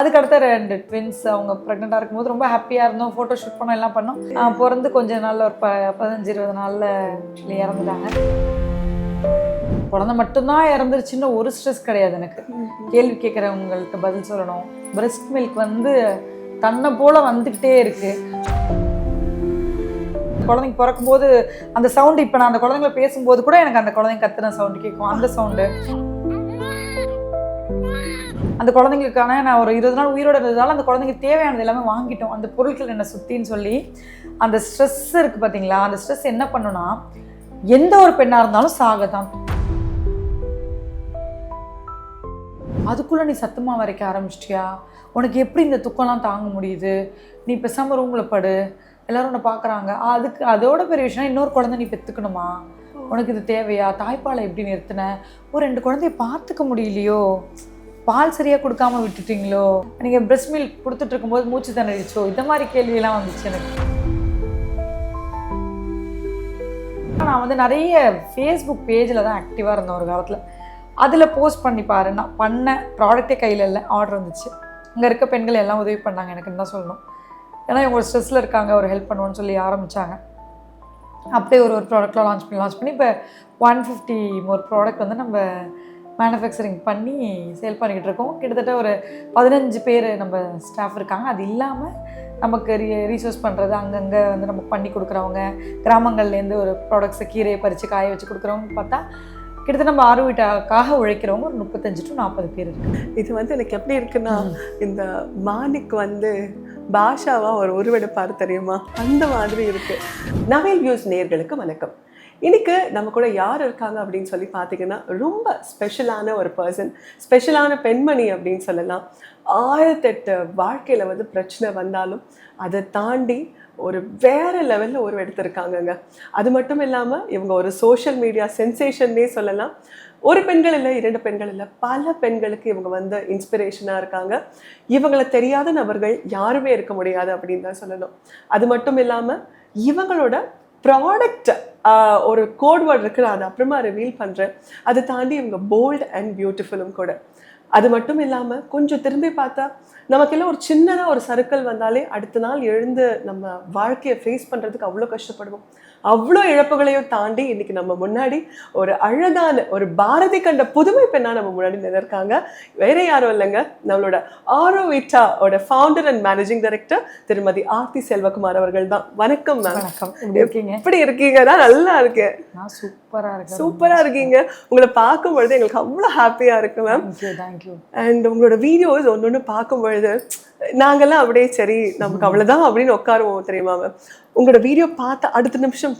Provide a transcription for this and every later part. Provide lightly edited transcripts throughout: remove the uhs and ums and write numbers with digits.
அதுக்கடுத்த 2 ட்வின்ஸ் அவங்க ப்ரெக்னெண்ட்டாக இருக்கும்போது ரொம்ப ஹாப்பியாக இருந்தோம். ஃபோட்டோ ஷூட் பண்ணோம், எல்லாம் பண்ணோம். பிறந்து கொஞ்சம் நாளில் ஒரு 15-20 நாளில் இறந்துட்டாங்க. குழந்தை மட்டும்தான் இறந்துருச்சுன்னு ஒரு ஸ்ட்ரெஸ் கிடையாது எனக்கு. கேள்வி கேட்குறவங்கள்ட்ட பதில் சொல்லணும். பிரெஸ்ட் மில்க் வந்து தன்னை போல் வந்துக்கிட்டே இருக்குது. குழந்தைங்க பிறக்கும்போது அந்த சவுண்டு, இப்போ நான் அந்த குழந்தைங்கள பேசும்போது கூட எனக்கு அந்த குழந்தைங்க கத்துன சவுண்டு கேட்கும். அந்த சவுண்டு அந்த குழந்தைங்களுக்கான நான் ஒரு 20 நாள் உயிரோடு இருந்ததால் அந்த குழந்தைங்க தேவையானது எல்லாமே வாங்கிட்டோம். அந்த பொருட்கள் என்னை சுற்றின்னு சொல்லி அந்த ஸ்ட்ரெஸ் இருக்குது பார்த்தீங்களா, அந்த ஸ்ட்ரெஸ் என்ன பண்ணுன்னா எந்த ஒரு பெண்ணாக இருந்தாலும் சாகத்தான். அதுக்குள்ளே நீ சத்தமாக வரைக்க ஆரம்பிச்சிட்டியா, உனக்கு எப்படி இந்த துக்கம்லாம் தாங்க முடியுது, நீ பேசாமல் ரூமில் படு, எல்லோரும் உன்னை பார்க்குறாங்க. அதோட பெரிய விஷயம், இன்னொரு குழந்தை நீ பெற்றுக்கணுமா, உனக்கு இது தேவையா, தாய்ப்பாலை எப்படி நிறுத்தின, ஒரு 2 குழந்தைய பார்த்துக்க முடியலையோ, பால் சரியாக கொடுக்காம விட்டுட்டீங்களோ, நீங்கள் பிரெஸ்ட் மில்க் கொடுத்துட்டு இருக்கும்போது மூச்சு திணறிச்சோ, இந்த மாதிரி கேள்வியெல்லாம் வந்துச்சு எனக்கு. நான் வந்து நிறைய ஃபேஸ்புக் பேஜில் தான் ஆக்டிவாக இருந்தேன் ஒரு காலத்தில். அதில் போஸ்ட் பண்ணி பாரு, நான் பண்ண ப்ராடக்டே கையில் இல்லை, ஆர்டர் வந்துச்சு. இங்கே இருக்க பெண்கள் எல்லாம் உதவி பண்ணாங்க எனக்குன்னு தான் சொல்லணும். ஏன்னா இவங்க ஸ்ட்ரெஸ்ஸில் இருக்காங்க, ஒரு ஹெல்ப் பண்ணுவோன்னு சொல்லி ஆரம்பித்தாங்க. அப்படியே ஒரு ப்ராடக்ட்லாம் லான்ச் பண்ணி இப்போ 150 மோர் ப்ராடக்ட் வந்து நம்ம மேனுஃபேக்சரிங் பண்ணி சேல் பண்ணிக்கிட்டு இருக்கோம். கிட்டத்தட்ட ஒரு 15 பேர் நம்ம ஸ்டாஃப் இருக்காங்க. அது இல்லாமல் நமக்கு ரீசோர்ஸ் பண்ணுறது, அங்கங்கே வந்து நமக்கு பண்ணி கொடுக்குறவங்க, கிராமங்கள்லேருந்து ஒரு ப்ராடக்ட்ஸை கீரையை பறித்து காய வச்சு கொடுக்குறவங்க பார்த்தா கிட்டத்தட்ட நம்ம ஆர்விட்டாக்காக உழைக்கிறவங்க ஒரு 35 to 40 பேர் இருக்கு. இது வந்து எனக்கு எப்படி இருக்குன்னா, இந்த மானிக் வந்து பாஷாவா ஒரு உருவெடுப்பார் தெரியுமா, அந்த மாதிரி இருக்கு. நவேல் வியூஸ் நேயர்களுக்கு வணக்கம். இன்னைக்கு நம்ம கூட யார் இருக்காங்க அப்படின்னு சொல்லி பார்த்தீங்கன்னா, ரொம்ப ஸ்பெஷலான ஒரு பர்சன், ஸ்பெஷலான பெண்மணி அப்படின்னு சொல்லலாம். 1008 வாழ்க்கையில் வந்து பிரச்சனை வந்தாலும் அதை தாண்டி ஒரு வேற லெவலில் ஒரு எடுத்திருக்காங்கங்க. அது மட்டும் இல்லாமல் இவங்க ஒரு சோஷியல் மீடியா சென்சேஷன்னே சொல்லலாம். ஒரு பெண்கள் இல்லை, 2 பெண்கள் இல்லை, பல பெண்களுக்கு இவங்க வந்து இன்ஸ்பிரேஷனாக இருக்காங்க. இவங்களை தெரியாத நபர்கள் யாருமே இருக்க முடியாது அப்படின்னு தான் சொல்லணும். அது மட்டும் இல்லாமல் இவங்களோட ப்ராடக்ட் ஒரு கோட் வேர்ட் இருக்குது, நான் அதை அப்புறமா ரிவீல் பண்ணுறேன். அதை தாண்டி இவங்க போல்ட் அண்ட் பியூட்டிஃபுல்லும் கூட. அது மட்டும் இல்லாமல் கொஞ்சம் திரும்பி பார்த்தா நமக்கெல்லாம் ஒரு சின்னதாக ஒரு சர்க்கிள் வந்தாலே அடுத்த நாள் எழுந்து நம்ம வாழ்க்கையை ஃபேஸ் பண்ணுறதுக்கு அவ்வளோ கஷ்டப்படுவோம். அவ்வளோ இழப்புகளையும் தாண்டி இன்னைக்கு நம்ம முன்னாடி ஒரு அழகான ஒரு பாரதி கண்ட புதுமை பெண்ணா நம்ம முன்னாடி நின்றுருக்காங்க. வேற யாரும் இல்லைங்க, நம்மளோட ஆரோவிட்டாவோட ஃபவுண்டர் அண்ட் மேனேஜிங் டைரக்டர் திருமதி ஆர்த்தி செல்வகுமார் அவர்கள் தான். வணக்கம் மேம். வணக்கம். எப்படி இருக்கீங்க? நான் நல்லா இருக்கேன். சூப்பரா இருக்கீங்க. உங்களை பார்க்கும் பொழுது எங்களுக்கு அவ்வளோ ஹாப்பியா இருக்கு மேம். அண்ட் உங்களோட வீடியோஸ் ஒன்னொன்னு பார்க்கும் பொழுது நாங்கெல்லாம் அப்படியே சரி நமக்கு அவ்வளவுதான் அப்படின்னு உட்காருவோம் தெரியுமா மேம். உங்களோட வீடியோ பார்த்த அடுத்த நிமிஷம்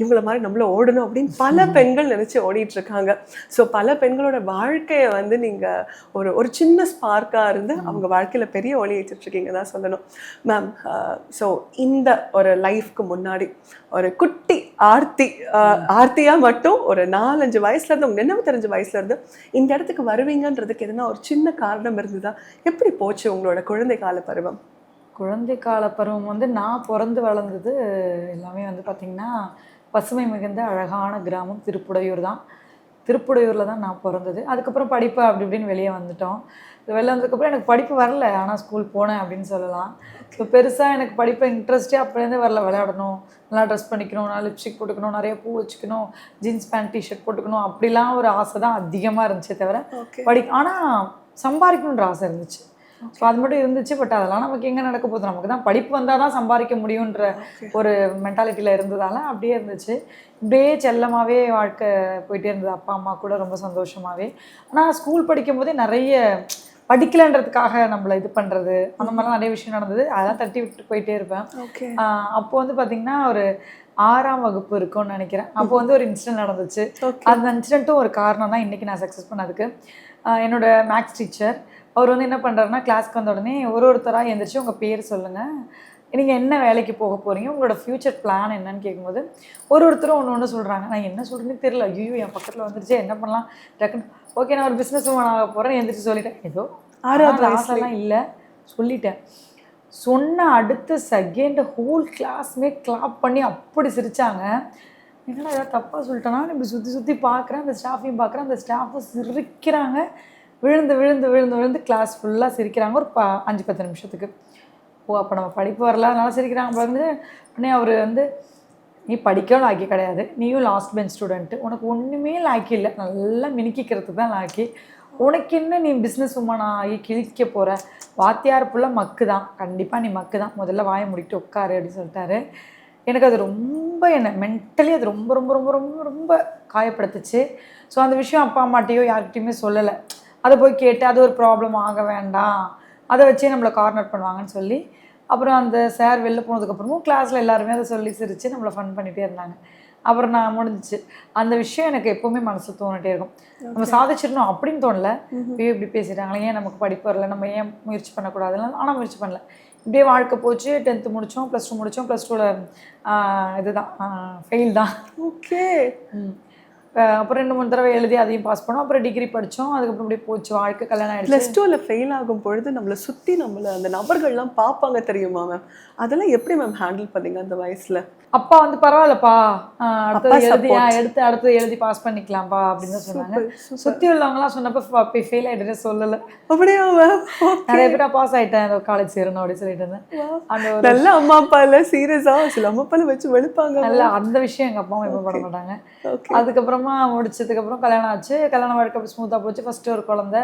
இவங்கள மாதிரி நம்மள ஓடணும் அப்படின்னு பல பெண்கள் நினைச்சு ஓடிட்டு இருக்காங்க. ஸோ பல பெண்களோட வாழ்க்கையை வந்து நீங்க ஒரு சின்ன ஸ்பார்க்கா இருந்து அவங்க வாழ்க்கையில பெரிய ஒளி ஏற்றிட்டு இருக்கீங்க தான் சொல்லணும் மேம். ஸோ இந்த ஒரு லைஃப்க்கு முன்னாடி ஒரு குட்டி ஆர்த்தியா மட்டும் ஒரு 4-5 வயசுல இருந்து, உங்க நினைவு தெரிஞ்ச வயசுல இருந்து இந்த இடத்துக்கு வருவீங்கன்றதுக்கு எதுனா ஒரு சின்ன காரணம் இருந்ததா? எப்படி போச்சு உங்களோட குழந்தை கால பருவம்? குழந்தை கால பருவம் வந்து நான் பிறந்து வளர்ந்தது எல்லாமே வந்து பார்த்திங்கன்னா பசுமை மிகுந்த அழகான கிராமம் திருப்புடையூர் தான். திருப்புடையூரில் தான் நான் பிறந்தது. அதுக்கப்புறம் படிப்பு அப்படி இப்படின்னு வெளியே வந்துட்டோம். வெளில வந்ததுக்கப்புறம் எனக்கு படிப்பு வரல, ஆனால் ஸ்கூல் போனேன் அப்படின்னு சொல்லலாம். இப்போ பெருசாக எனக்கு படிப்பை இன்ட்ரெஸ்ட்டே அப்படிலேருந்தே வரல. விளையாடணும், நல்லா ட்ரெஸ் பண்ணிக்கணும், நல்லா லிப்ஸ்டிக் போட்டுக்கணும், நிறைய பூ வச்சுக்கணும், ஜீன்ஸ் பேண்ட் டிஷர்ட் போட்டுக்கணும், அப்படிலாம் ஒரு ஆசை தான் அதிகமாக இருந்துச்சே தவிர ஆனால் சம்பாதிக்கணுன்ற ஆசை இருந்துச்சு. ஸோ அது மட்டும் இருந்துச்சு. பட் அதெல்லாம் நமக்கு எங்கே நடக்க போகுது, நமக்கு தான் படிப்பு வந்தால் தான் சம்பாதிக்க முடியுன்ற ஒரு மென்டாலிட்டியில் இருந்ததால் அப்படியே இருந்துச்சு. இப்படியே செல்லமாகவே வாழ்க்கை போயிட்டே இருந்தது, அப்பா அம்மா கூட ரொம்ப சந்தோஷமாகவே. ஆனால் ஸ்கூல் படிக்கும் போதே நிறைய படிக்கலைன்றதுக்காக நம்மளை இது பண்ணுறது அந்த மாதிரிலாம் நிறைய விஷயம் நடந்தது. அதெல்லாம் தட்டி விட்டு போயிட்டே இருப்பேன். அப்போ வந்து பார்த்திங்கன்னா ஒரு 6ஆம் வகுப்பு இருக்கும்னு நினைக்கிறேன். அப்போ வந்து ஒரு இன்சிடென்ட் நடந்துச்சு. அந்த இன்சிடென்ட்டும் ஒரு காரணம் தான் இன்றைக்கி நான் சக்ஸஸ் பண்ணதுக்கு. என்னோட மேக்ஸ் டீச்சர் அவர் வந்து என்ன பண்ணுறாருன்னா, கிளாஸ்க்கு வந்த உடனே ஒருத்தராக எழுந்திரிச்சு உங்கள் பேர் சொல்லுங்கள், நீங்கள் என்ன வேலைக்கு போக போகிறீங்க, உங்களோட ஃப்யூச்சர் பிளான் என்னன்னு கேட்கும்போது ஒருத்தரும் ஒன்று சொல்கிறாங்க. நான் என்ன சொல்கிறேன்னு தெரியல. ஐயோ என் பக்கத்தில் வந்துருச்சு, என்ன பண்ணலாம் டக்குன்னு. ஓகே நான் ஒரு பிஸ்னஸ் உமன் ஆக போகிறேன் எழுந்திரிச்சு சொல்லிட்டேன். ஏதோ 6ஆவது ஆசைலாம் இல்லை சொல்லிட்டேன். சொன்ன அடுத்த செகண்ட் ஹோல் கிளாஸ்மே கிளாப் பண்ணி அப்படி சிரித்தாங்க. என்னடா ஏதாவது தப்பாக சொல்லிட்டேன்னா இப்படி சுற்றி பார்க்குறேன், அந்த ஸ்டாஃபையும் பார்க்குறேன், அந்த ஸ்டாஃபும் சிரிக்கிறாங்க. விழுந்து விழுந்து விழுந்து விழுந்து கிளாஸ் ஃபுல்லாக சிரிக்கிறாங்க ஒரு 5-10 நிமிஷத்துக்கு. ஓ அப்போ நம்ம படிப்பு வரல அதனால சிரிக்கிறாங்க வந்து உடனே அவர் வந்து நீ படிக்கவும் லாக்கி கிடையாது, நீயும் லாஸ்ட் பெஞ்ச் ஸ்டூடெண்ட்டு, உனக்கு ஒன்றுமே லாக்கி இல்லை, நல்லா மினுக்கிக்கிறதுக்கு தான் லாக்கி, உனக்கு என்ன நீ பிஸ்னஸ் உமன் ஆகி கிழிக்க போகிற, வாத்தியார் புள்ள மக்கு தான், கண்டிப்பாக நீ மக்கு தான், முதல்ல வாயை முடிக்கிட்டு உட்காரு அப்படின்னு சொல்லிட்டாரு. எனக்கு அது ரொம்ப என்ன மென்டலி அது ரொம்ப ரொம்ப ரொம்ப ரொம்ப ரொம்ப காயப்படுத்துச்சு. ஸோ அந்த விஷயம் அப்பா அம்மாட்டையோ யார்கிட்டையுமே சொல்லலை. அதை போய் கேட்டு அது ஒரு ப்ராப்ளம் ஆக வேண்டாம், அதை வச்சே நம்மளை கார்னர் பண்ணுவாங்கன்னு சொல்லி அப்புறம் அந்த சார் வெளில போனதுக்கப்புறமும் கிளாஸில் எல்லாருமே அதை சொல்லி சிரித்து நம்மளை ஃபன் பண்ணிகிட்டே இருந்தாங்க. அப்புறம் நான் முடிஞ்சிச்சு. அந்த விஷயம் எனக்கு எப்போவுமே மனசில் தோணிட்டே இருக்கும். நம்ம சாதிச்சிடணும் அப்படின்னு தோணல, இப்படி பேசிட்டாங்களே, ஏன் நமக்கு படிப்பு வரல, நம்ம ஏன் முயற்சி பண்ணக்கூடாதுன்னு. ஆனால் முயற்சி பண்ணல. இப்படியே வாழ்க்கை போச்சு. 10th முடித்தோம், +2 முடித்தோம். +2ல இதுதான் ஃபெயில் தான். ஓகே. அப்புறம் 2-3 தடவை எழுதி அதையும் பாஸ் பண்ணோம். அப்புறம் டிகிரி படித்தோம். அதுக்கப்புறம் இப்படி போச்சு வாழ்க்கை. கல்யாணம் ஆகிடுச்சு. +2ல ஃபெயில் ஆகும் பொழுது நம்மளை சுற்றி நம்மளை அந்த நபர்கள்லாம் பார்ப்பாங்க தெரியுமா மேம்? அதெல்லாம் எப்படி மேம் ஹேண்டில் பண்ணீங்க அந்த வயசில்? அப்பா வந்து பரவாயில்லப்பா, அடுத்து எழுதி பாஸ் பண்ணிக்கலாம்ப்பா அப்படின்னு தான் சொன்னாங்க. சுற்றி உள்ளவங்களாம் சொன்னப்போ ஃபெயில் ஆகிட்டு சொல்லலை. அப்படியா? நிறைய பேர் பாஸ் ஆகிட்டேன், காலேஜ் சேரணும் அப்படின்னு சொல்லிட்டு இருந்தேன். அந்த ஒரு நல்ல அம்மா அப்பா இல்லை, சீரியஸாக சில அம்மா அப்பால வச்சு வெளுப்பாங்க. நல்லா அந்த விஷயம் எங்கள் அப்பாவும் எப்போ பண்ண மாட்டாங்க. அதுக்கப்புறமா முடிச்சதுக்கப்புறம் கல்யாணம் ஆச்சு. கல்யாண வாழ்க்கை அப்படி ஸ்மூத்தாக போச்சு. ஃபஸ்ட்டு ஒரு குழந்தை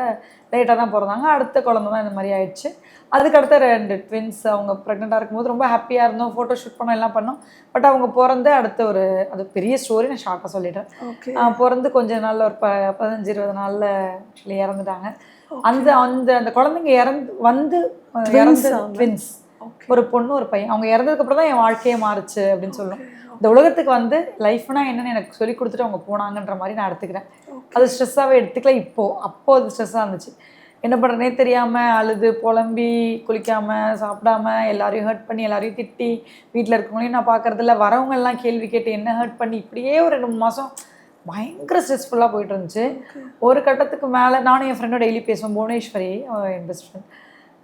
லேட்டாக தான் பிறந்தாங்க. அடுத்த குழந்தை தான் இந்த மாதிரி ஆயிடுச்சு. அதுக்கடுத்த 2 ட்வின்ஸ். அவங்க ப்ரெக்னெண்ட்டாக இருக்கும்போது ரொம்ப ஹாப்பியாக இருந்தோம், ஃபோட்டோ ஷூட் பண்ணோம், எல்லாம் பண்ணோம். பட் அவங்க பிறந்து அடுத்த ஒரு அது பெரிய ஸ்டோரி, நான் ஷார்ட்டாக சொல்லிட்டேன். பிறந்து கொஞ்ச நாளில் ஒரு 15-20 நாளில் ஆக்சுவலி இறந்துட்டாங்க. அந்த அந்த அந்த குழந்தைங்க இறந்து ட்வின்ஸ், ஒரு பொண்ணு ஒரு பையன். அவங்க இறந்ததுக்கப்புறம் தான் என் வாழ்க்கையே மாறுச்சு அப்படின்னு சொல்லணும். இந்த உலகத்துக்கு வந்து லைஃப்னா என்னன்னு எனக்கு சொல்லி கொடுத்துட்டு அவங்க போனாங்கன்ற மாதிரி நான் எடுத்துக்கிறேன். அது ஸ்ட்ரெஸ்ஸாகவே எடுத்துக்கல. அப்போ அது ஸ்ட்ரெஸ்ஸாக இருந்துச்சு. என்ன பண்ணுறனே தெரியாமல் அழுது புலம்பி குளிக்காமல் சாப்பிடாம எல்லாரையும் ஹர்ட் பண்ணி எல்லாரையும் திட்டி வீட்டில் இருக்கவங்களையும் நான் பார்க்குறதில்ல, வரவங்கெல்லாம் கேள்வி கேட்டு என்ன ஹர்ட் பண்ணி இப்படியே ஒரு 2 மாதம் பயங்கர ஸ்ட்ரெஸ்ஃபுல்லாக போயிட்டு இருந்துச்சு. ஒரு கட்டத்துக்கு மேலே நானும் என் ஃப்ரெண்டும் டெய்லி பேசுவேன், புவனேஸ்வரி என் பெஸ்ட் ஃப்ரெண்ட்.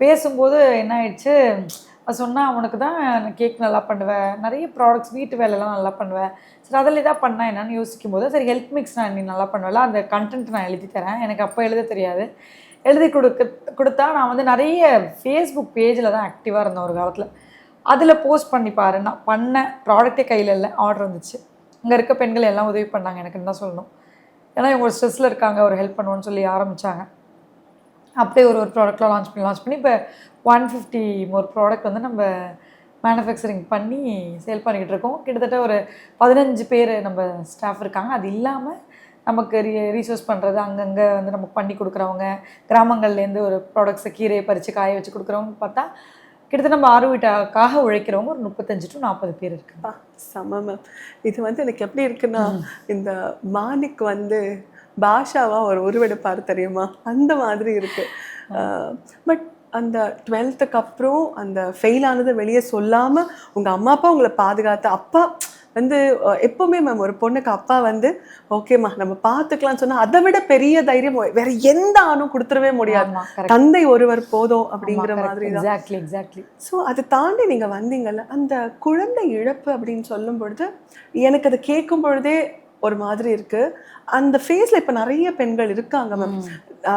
பேசும்போது என்ன ஆயிடுச்சு, அது சொன்னால் உனக்கு தான் கேக் நல்லா பண்ணுவேன், நிறைய ப்ராடக்ட்ஸ் வீட்டு வேலையெல்லாம் நல்லா பண்ணுவேன், சரி அதில் இதாக பண்ணால் என்னன்னு யோசிக்கும் போது சரி ஹெல்த் மிக்ஸ் நான் நீ நல்லா பண்ணுவேல, அந்த கண்டென்ட் நான் எழுதி தரேன். எனக்கு அப்போ எழுத தெரியாது. எழுதி கொடுத்தா நான் வந்து நிறைய ஃபேஸ்புக் பேஜில் தான் ஆக்டிவாக இருந்தேன் ஒரு காலத்தில். அதில் போஸ்ட் பண்ணி பாரு, நான் பண்ண ப்ராடக்டே கையில் இல்லை, ஆர்டர் வந்துச்சு. இங்கே இருக்க பெண்கள் எல்லாம் உதவி பண்ணாங்க எனக்குன்னு தான் சொல்லணும். ஏன்னா இவங்க ஸ்ட்ரெஸ்ஸில் இருக்காங்க, ஒரு ஹெல்ப் பண்ணுவோன்னு சொல்லி ஆரம்பித்தாங்க. அப்படியே ஒரு ப்ராடக்ட்லாம் லான்ச் பண்ணி இப்போ 150 மோர் ப்ராடக்ட் வந்து நம்ம மேனுஃபேக்சரிங் பண்ணி சேல் பண்ணிக்கிட்டு இருக்கோம். கிட்டத்தட்ட ஒரு 15 பேர் நம்ம ஸ்டாஃப் இருக்காங்க. அது இல்லாமல் நமக்கு ரீசோர்ஸ் பண்ணுறது, அங்கங்கே வந்து நமக்கு பண்ணி கொடுக்குறவங்க, கிராமங்கள்லேருந்து ஒரு ப்ராடக்ட்ஸை கீரையை பறித்து காய வச்சு கொடுக்குறவங்க பார்த்தா கிட்டத்தட்ட நம்ம ஆர்விட்டாக்காக உழைக்கிறவங்க ஒரு 35 to 40 பேர் இருக்குப்பா. செம மேம். இது வந்து எனக்கு எப்படி இருக்குன்னா, இந்த மானிக் வந்து பாஷாவா ஒரு உருவெடுப்பார் தெரியுமா, அந்த மாதிரி இருக்கு. பட் அந்த 12th அப்புறம் அந்த ஃபெயில் ஆனதை வெளியே சொல்லாமல் உங்கள் அம்மா அப்பா உங்களை பாதுகாத்த அப்பா வந்து எப்போவுமே மேம் ஒரு பொண்ணுக்கு அப்பா வந்து ஓகேம்மா நம்ம பார்த்துக்கலாம்னு சொன்னால் அதை விட பெரிய தைரியம் வேற எந்த ஆணும் கொடுத்துடவே முடியாது. தந்தை ஒருவர் போதும் அப்படிங்கிற மாதிரி தான். எக்ஸாக்ட்லி. ஸோ அதை தாண்டி நீங்கள் வந்தீங்கல்ல, அந்த குழந்தை இழப்பு அப்படின்னு சொல்லும் பொழுது எனக்கு அதை கேட்கும் பொழுதே ஒரு மாதிரி இருக்கு. அந்த ஃபேஸில் இப்போ நிறைய பெண்கள் இருக்காங்க மேம்.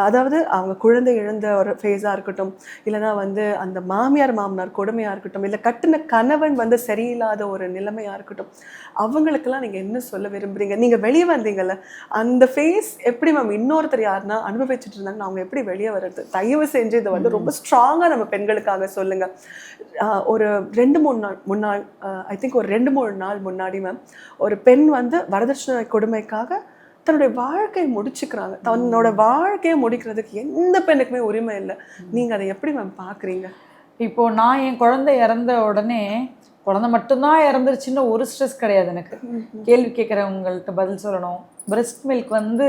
அதாவது அவங்க குழந்தை இழந்த ஒரு ஃபேஸாக இருக்கட்டும், இல்லைனா வந்து அந்த மாமியார் கொடுமையாக இருக்கட்டும், இல்லை கட்டின கணவன் வந்து சரியில்லாத ஒரு நிலைமையாக இருக்கட்டும், அவங்களுக்கெல்லாம் நீங்கள் என்ன சொல்ல விரும்புகிறீங்க? நீங்கள் வெளியே வந்தீங்கல்ல, அந்த ஃபேஸ் எப்படி மேம் இன்னொருத்தர் யாருன்னா அனுபவிச்சுட்டு இருந்தாங்கன்னா அவங்க எப்படி வெளியே வர்றது? தயவு செஞ்சு இதை வந்து ரொம்ப ஸ்ட்ராங்காக நம்ம பெண்களுக்காக சொல்லுங்கள். ஒரு 2-3 நாள் முன்னாள், ஐ திங்க் ஒரு 2-3 நாள் முன்னாடி மேம், ஒரு பெண் வந்து வரதட்சணை கொடுமைக்காக தன்னுடைய வாழ்க்கையை முடிச்சுக்கிறாங்க. தன்னோட வாழ்க்கையை முடிக்கிறதுக்கு எந்த பெண்ணுக்குமே உரிமை இல்லை. நீங்கள் அதை எப்படி மேம் பார்க்குறீங்க? இப்போது நான் என் குழந்தை இறந்த உடனே குழந்தை மட்டும்தான் இறந்துருச்சுன்னு ஒரு ஸ்ட்ரெஸ் கிடையாது எனக்கு. கேள்வி கேட்குறவங்கள்ட்ட பதில் சொல்லணும். பிரெஸ்ட் மில்க் வந்து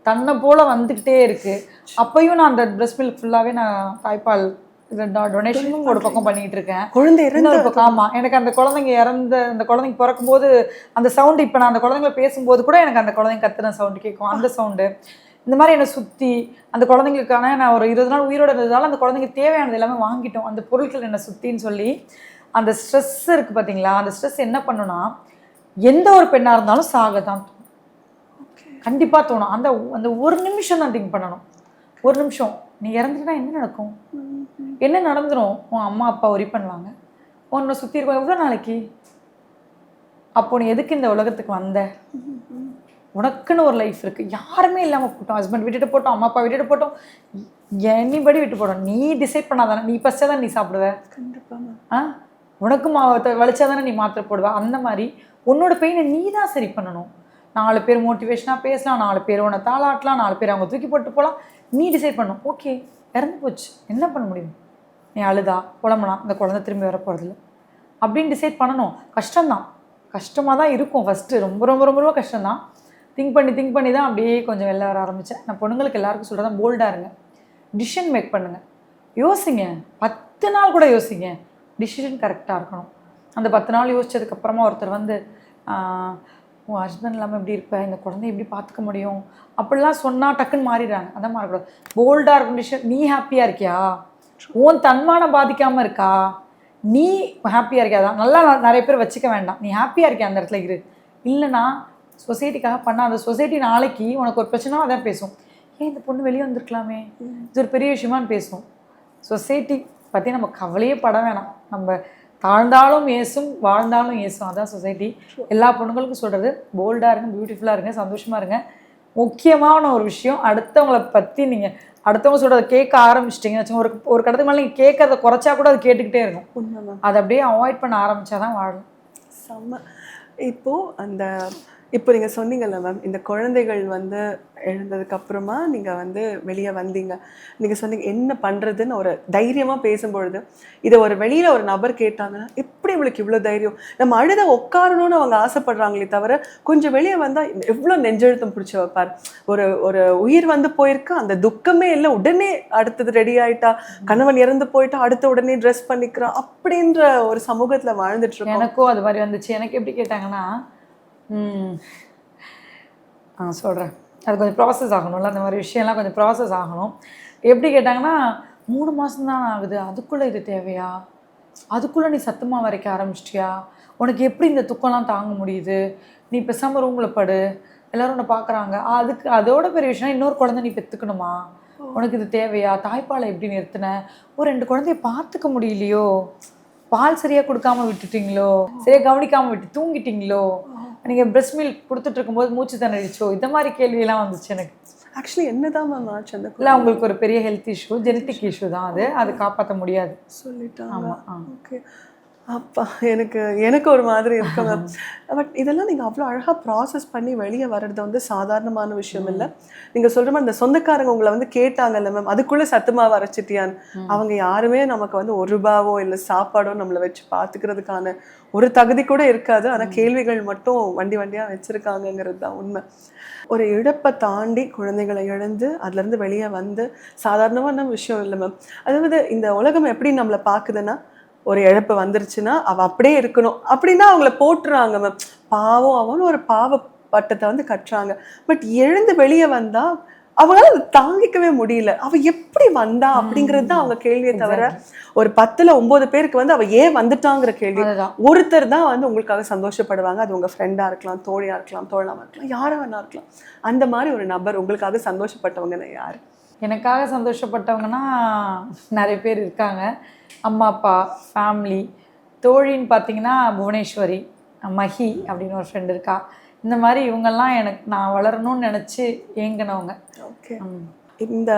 தன்னை போல் வந்துக்கிட்டே இருக்குது. அப்போயும் நான் அந்த பிரெஸ்ட் மில்க் ஃபுல்லாகவே நான் தாய்ப்பால் டொனேஷனும் ஒரு பக்கம் பண்ணிட்டு இருக்கேன். குழந்தை இறந்த பக்கம். ஆமாம், எனக்கு அந்த குழந்தைங்க அந்த குழந்தைங்க பிறக்கும்போது அந்த சவுண்டு, இப்போ நான் அந்த குழந்தைங்களை பேசும்போது கூட எனக்கு அந்த குழந்தைங்க கத்துன சவுண்டு கேட்கும். அந்த சவுண்டு இந்த மாதிரி என்னை சுற்றி அந்த குழந்தைங்களுக்கான நான் ஒரு 20 நாள் உயிரோடு இருந்ததால் அந்த குழந்தைங்க தேவையானது எல்லாமே வாங்கிட்டோம். அந்த பொருட்கள் என்னை சுற்றின்னு சொல்லி அந்த ஸ்ட்ரெஸ் இருக்குது பார்த்தீங்களா, அந்த ஸ்ட்ரெஸ் என்ன பண்ணுன்னா எந்த ஒரு பெண்ணாக இருந்தாலும் சாக தான் தோணும். கண்டிப்பாக தோணும். அந்த அந்த ஒரு நிமிஷம் தான் திங்க் பண்ணணும். ஒரு நிமிஷம் நீ இறந்துட்டா என்ன நடக்கும்? என்ன நடந்துரும்? உன் அம்மா அப்பா ஒரி பண்ணுவாங்க, உன்னை சுற்றி இருக்கோம் எவ்வளோ நாளைக்கு? அப்போ நீ எதுக்கு இந்த உலகத்துக்கு வந்த? உனக்குன்னு ஒரு லைஃப் இருக்குது. யாருமே இல்லாமல் போட்டோம், ஹஸ்பண்ட் விட்டுட்டு போட்டோம், அம்மா அப்பா விட்டுட்டு போட்டோம், எனிபடி விட்டு போட்டோம். நீ டிசைட் பண்ணாதானே, நீ பஸ்ட்டாக தான் நீ சாப்பிடுவ. கண்டிப்பாக. உனக்கு வலிச்சா தானே நீ மாத்திரை போடுவ. அந்த மாதிரி உன்னோட பெயினை நீ தான் சரி பண்ணணும். 4 பேர் மோட்டிவேஷனாக பேசலாம், 4 பேர் உன்னை தாளாட்டலாம், 4 பேர் அவங்க தூக்கி போட்டு போகலாம். நீ டிசைட் பண்ணணும். ஓகே, இறந்து போச்சு, என்ன பண்ண முடியும்? நீ அழுதா புலம்புனா இந்த குழந்தை திரும்பி வர போகிறதில்ல அப்படின்னு டிசைட் பண்ணணும். கஷ்டம்தான், கஷ்டமாக தான் இருக்கும் ஃபஸ்ட்டு, ரொம்ப ரொம்ப ரொம்ப ரொம்ப கஷ்டம்தான். திங்க் பண்ணி தான் அப்படியே கொஞ்சம் வெளில வர ஆரம்பித்தேன். நான் பொண்ணுங்களுக்கு எல்லாருக்கும் சொல்கிறதா, போல்டாக இருங்க, டிசிஷன் மேக் பண்ணுங்கள், யோசிங்க, 10 நாள் கூட யோசிங்க, டிசிஷன் கரெக்டாக இருக்கணும். அந்த 10 நாள் யோசித்ததுக்கப்புறமா ஒருத்தர் வந்து உன் ஹஸ்பண்ட் இல்லாமல் எப்படி இருப்ப, இந்த குழந்தைய எப்படி பார்த்துக்க முடியும் அப்படிலாம் சொன்னால் டக்குன்னு மாறிடுறாங்க. அதான் மாறக்கூடாது. போல்டாக இருக்கும் டிசிஷன். நீ ஹாப்பியாக இருக்கியா? உன் தன்மானம் பாதிக்காமல் இருக்கா? நீ ஹாப்பியாக இருக்கியா? தான் நல்லா நிறைய பேர் வச்சுக்க வேண்டாம். நீ ஹாப்பியாக இருக்கியா அந்த இடத்துல இரு. இல்லைனா சொசைட்டிக்காக பண்ணால் அந்த சொசைட்டி நாளைக்கு உனக்கு ஒரு பிரச்சனை அதான் பேசும். ஏன் இந்த பொண்ணு வெளியே வந்திருக்கலாமே, இது ஒரு பெரிய விஷயமானு பேசும். சொசைட்டி பற்றி நம்ம கவலையே பட வேணாம். நம்ம தாழ்ந்தாலும் ஏசும், வாழ்ந்தாலும் ஏசும். அதான் சொசைட்டி. எல்லா பொண்ணுங்களுக்கும் சொல்கிறது, போல்டாக இருங்க, பியூட்டிஃபுல்லாக இருங்க, சந்தோஷமாக இருங்க. முக்கியமான ஒரு விஷயம், அடுத்தவங்களை பற்றி நீங்கள் அடுத்தவங்க சொல்கிறத கேட்க ஆரம்பிச்சிட்டிங்கன்னு வச்சுக்கோங்க, ஒரு கடத்துக்கு மேலே நீங்கள் கேட்கறத குறைச்சா கூட அது கேட்டுக்கிட்டே இருக்கும். அதை அப்படியே அவாய்ட் பண்ண ஆரம்பித்தா தான் வாழணும். செம்ம. இப்போ நீங்கள் சொன்னீங்கல்ல மேம், இந்த குழந்தைகள் வந்து எழுந்ததுக்கப்புறமா நீங்கள் வந்து வெளியே வந்தீங்க, நீங்கள் சொன்னீங்க என்ன பண்ணுறதுன்னு ஒரு தைரியமாக பேசும்பொழுது, இதை ஒரு வெளியில் ஒரு நபர் கேட்டாங்கன்னா எப்படி இவளுக்கு இவ்வளோ தைரியம், நம்ம அழுத உட்காரணும்னு அவங்க ஆசைப்படுறாங்களே தவிர கொஞ்சம் வெளியே வந்தால் எவ்வளோ நெஞ்செழுத்தம் பிடிச்சி வைப்பார். ஒரு உயிர் வந்து போயிருக்கா, அந்த துக்கமே இல்லை, உடனே அடுத்தது ரெடி ஆகிட்டா, கணவன் இறந்து போயிட்டா அடுத்த உடனே ட்ரெஸ் பண்ணிக்கிறா, அப்படின்ற ஒரு சமூகத்தில் வாழ்ந்துட்டுருக்கோம். எனக்கும் அது மாதிரி வந்துச்சு. எனக்கு எப்படி கேட்டாங்கன்னா, சொல்கிறேன், அது கொஞ்சம் ப்ராசஸ் ஆகணும்ல, அந்த மாதிரி விஷயம்லாம் கொஞ்சம் ப்ராசஸ் ஆகணும். எப்படி கேட்டாங்கன்னா, 3 மாதம் தான் ஆகுது, அதுக்குள்ளே இது தேவையா? அதுக்குள்ளே நீ சத்தமாக வரைக்க ஆரம்பிச்சிட்டியா? உனக்கு எப்படி இந்த துக்கம்லாம் தாங்க முடியுது? நீ பேசாமல் ரூமில் படு, எல்லோரும் உன்னை பார்க்குறாங்க. அதோட பெரிய விஷயம், இன்னொரு குழந்தை நீ பெற்றுக்கணுமா? உனக்கு இது தேவையா? தாய்ப்பாலை எப்படி நிறுத்தின? ஒரு 2 குழந்தைய பார்த்துக்க முடியலையோ? பால் சரியாக கொடுக்காம விட்டுட்டிங்களோ? சரியாக கவனிக்காமல் விட்டு தூங்கிட்டீங்களோ? நீங்கள் பிரெஸ்ட் மில்க் கொடுத்துட்டு இருக்கும்போது மூச்சு திணறிச்சோ? இந்த மாதிரி கேள்வியெல்லாம் வந்துச்சு எனக்கு. ஆக்சுவலி என்னதான் மேம் ஆச்சு? அந்த இல்லை, அவங்களுக்கு ஒரு பெரிய ஹெல்த் இஷ்யூ, ஜெனட்டிக் இஷ்யூ தான் அது காப்பாற்ற முடியாது சொல்லிட்டாங்க. ஓகே. அப்பா, எனக்கு ஒரு மாதிரி இருக்கு மேம். பட் இதெல்லாம் நீங்கள் அவ்வளோ அழகாக ப்ராசஸ் பண்ணி வெளியே வர்றது வந்து சாதாரணமான விஷயம் இல்லை. நீங்கள் சொல்கிற மாதிரி இந்த சொந்தக்காரங்க உங்களை வந்து கேட்டாங்கல்ல மேம், அதுக்குள்ளே சத்துமாவு அரைச்சிட்டியான்னு, அவங்க யாருமே நமக்கு வந்து ₹1 இல்லை சாப்பாடோ நம்மளை வச்சு பார்த்துக்கிறதுக்கான ஒரு தகுதி கூட இருக்காது. ஆனால் கேள்விகள் மட்டும் வண்டியாக வச்சுருக்காங்கங்கிறது தான் உண்மை. ஒரு இழப்பை தாண்டி குழந்தைகளை இழந்து அதுலேருந்து வெளியே வந்து சாதாரணமான விஷயம் இல்லை மேம். அதாவது இந்த உலகம் எப்படி நம்மளை பார்க்குதுன்னா, ஒரு இழப்பு வந்துருச்சுன்னா அவள் அப்படியே இருக்கணும் அப்படின்னா அவங்கள போட்டுறாங்க மேம். பாவம் அவனு ஒரு பாவ பட்டத்தை வந்து கட்டுறாங்க. பட் எழுந்து வெளியே வந்தா அவங்களால அதை தாங்கிக்கவே முடியல. அவ எப்படி வந்தா அப்படிங்கிறது தான் அவங்க கேள்வியை தவிர, ஒரு 10ல் 9 பேருக்கு வந்து அவ ஏன் வந்துட்டாங்கிற கேள்வி. ஒருத்தர் தான் வந்து உங்களுக்காக சந்தோஷப்படுவாங்க. அது உங்க ஃப்ரெண்டா இருக்கலாம், தோழியா இருக்கலாம், தோழமா இருக்கலாம், யாரா வேணா இருக்கலாம். அந்த மாதிரி ஒரு நபர் உங்களுக்காக சந்தோஷப்பட்டவங்கன்னா யாரு? எனக்காக சந்தோஷப்பட்டவங்கன்னா நிறைய பேர் இருக்காங்க. அம்மா அப்பா, ஃபேமிலி. தோழின்னு பார்த்தீங்கன்னா புவனேஸ்வரி, மஹி அப்படின்னு ஒரு ஃப்ரெண்ட் இருக்கா. இந்த மாதிரி இவங்கெல்லாம் நான் வளரணும்னு நினச்சி ஏங்கினவங்க. ஓகே. இந்த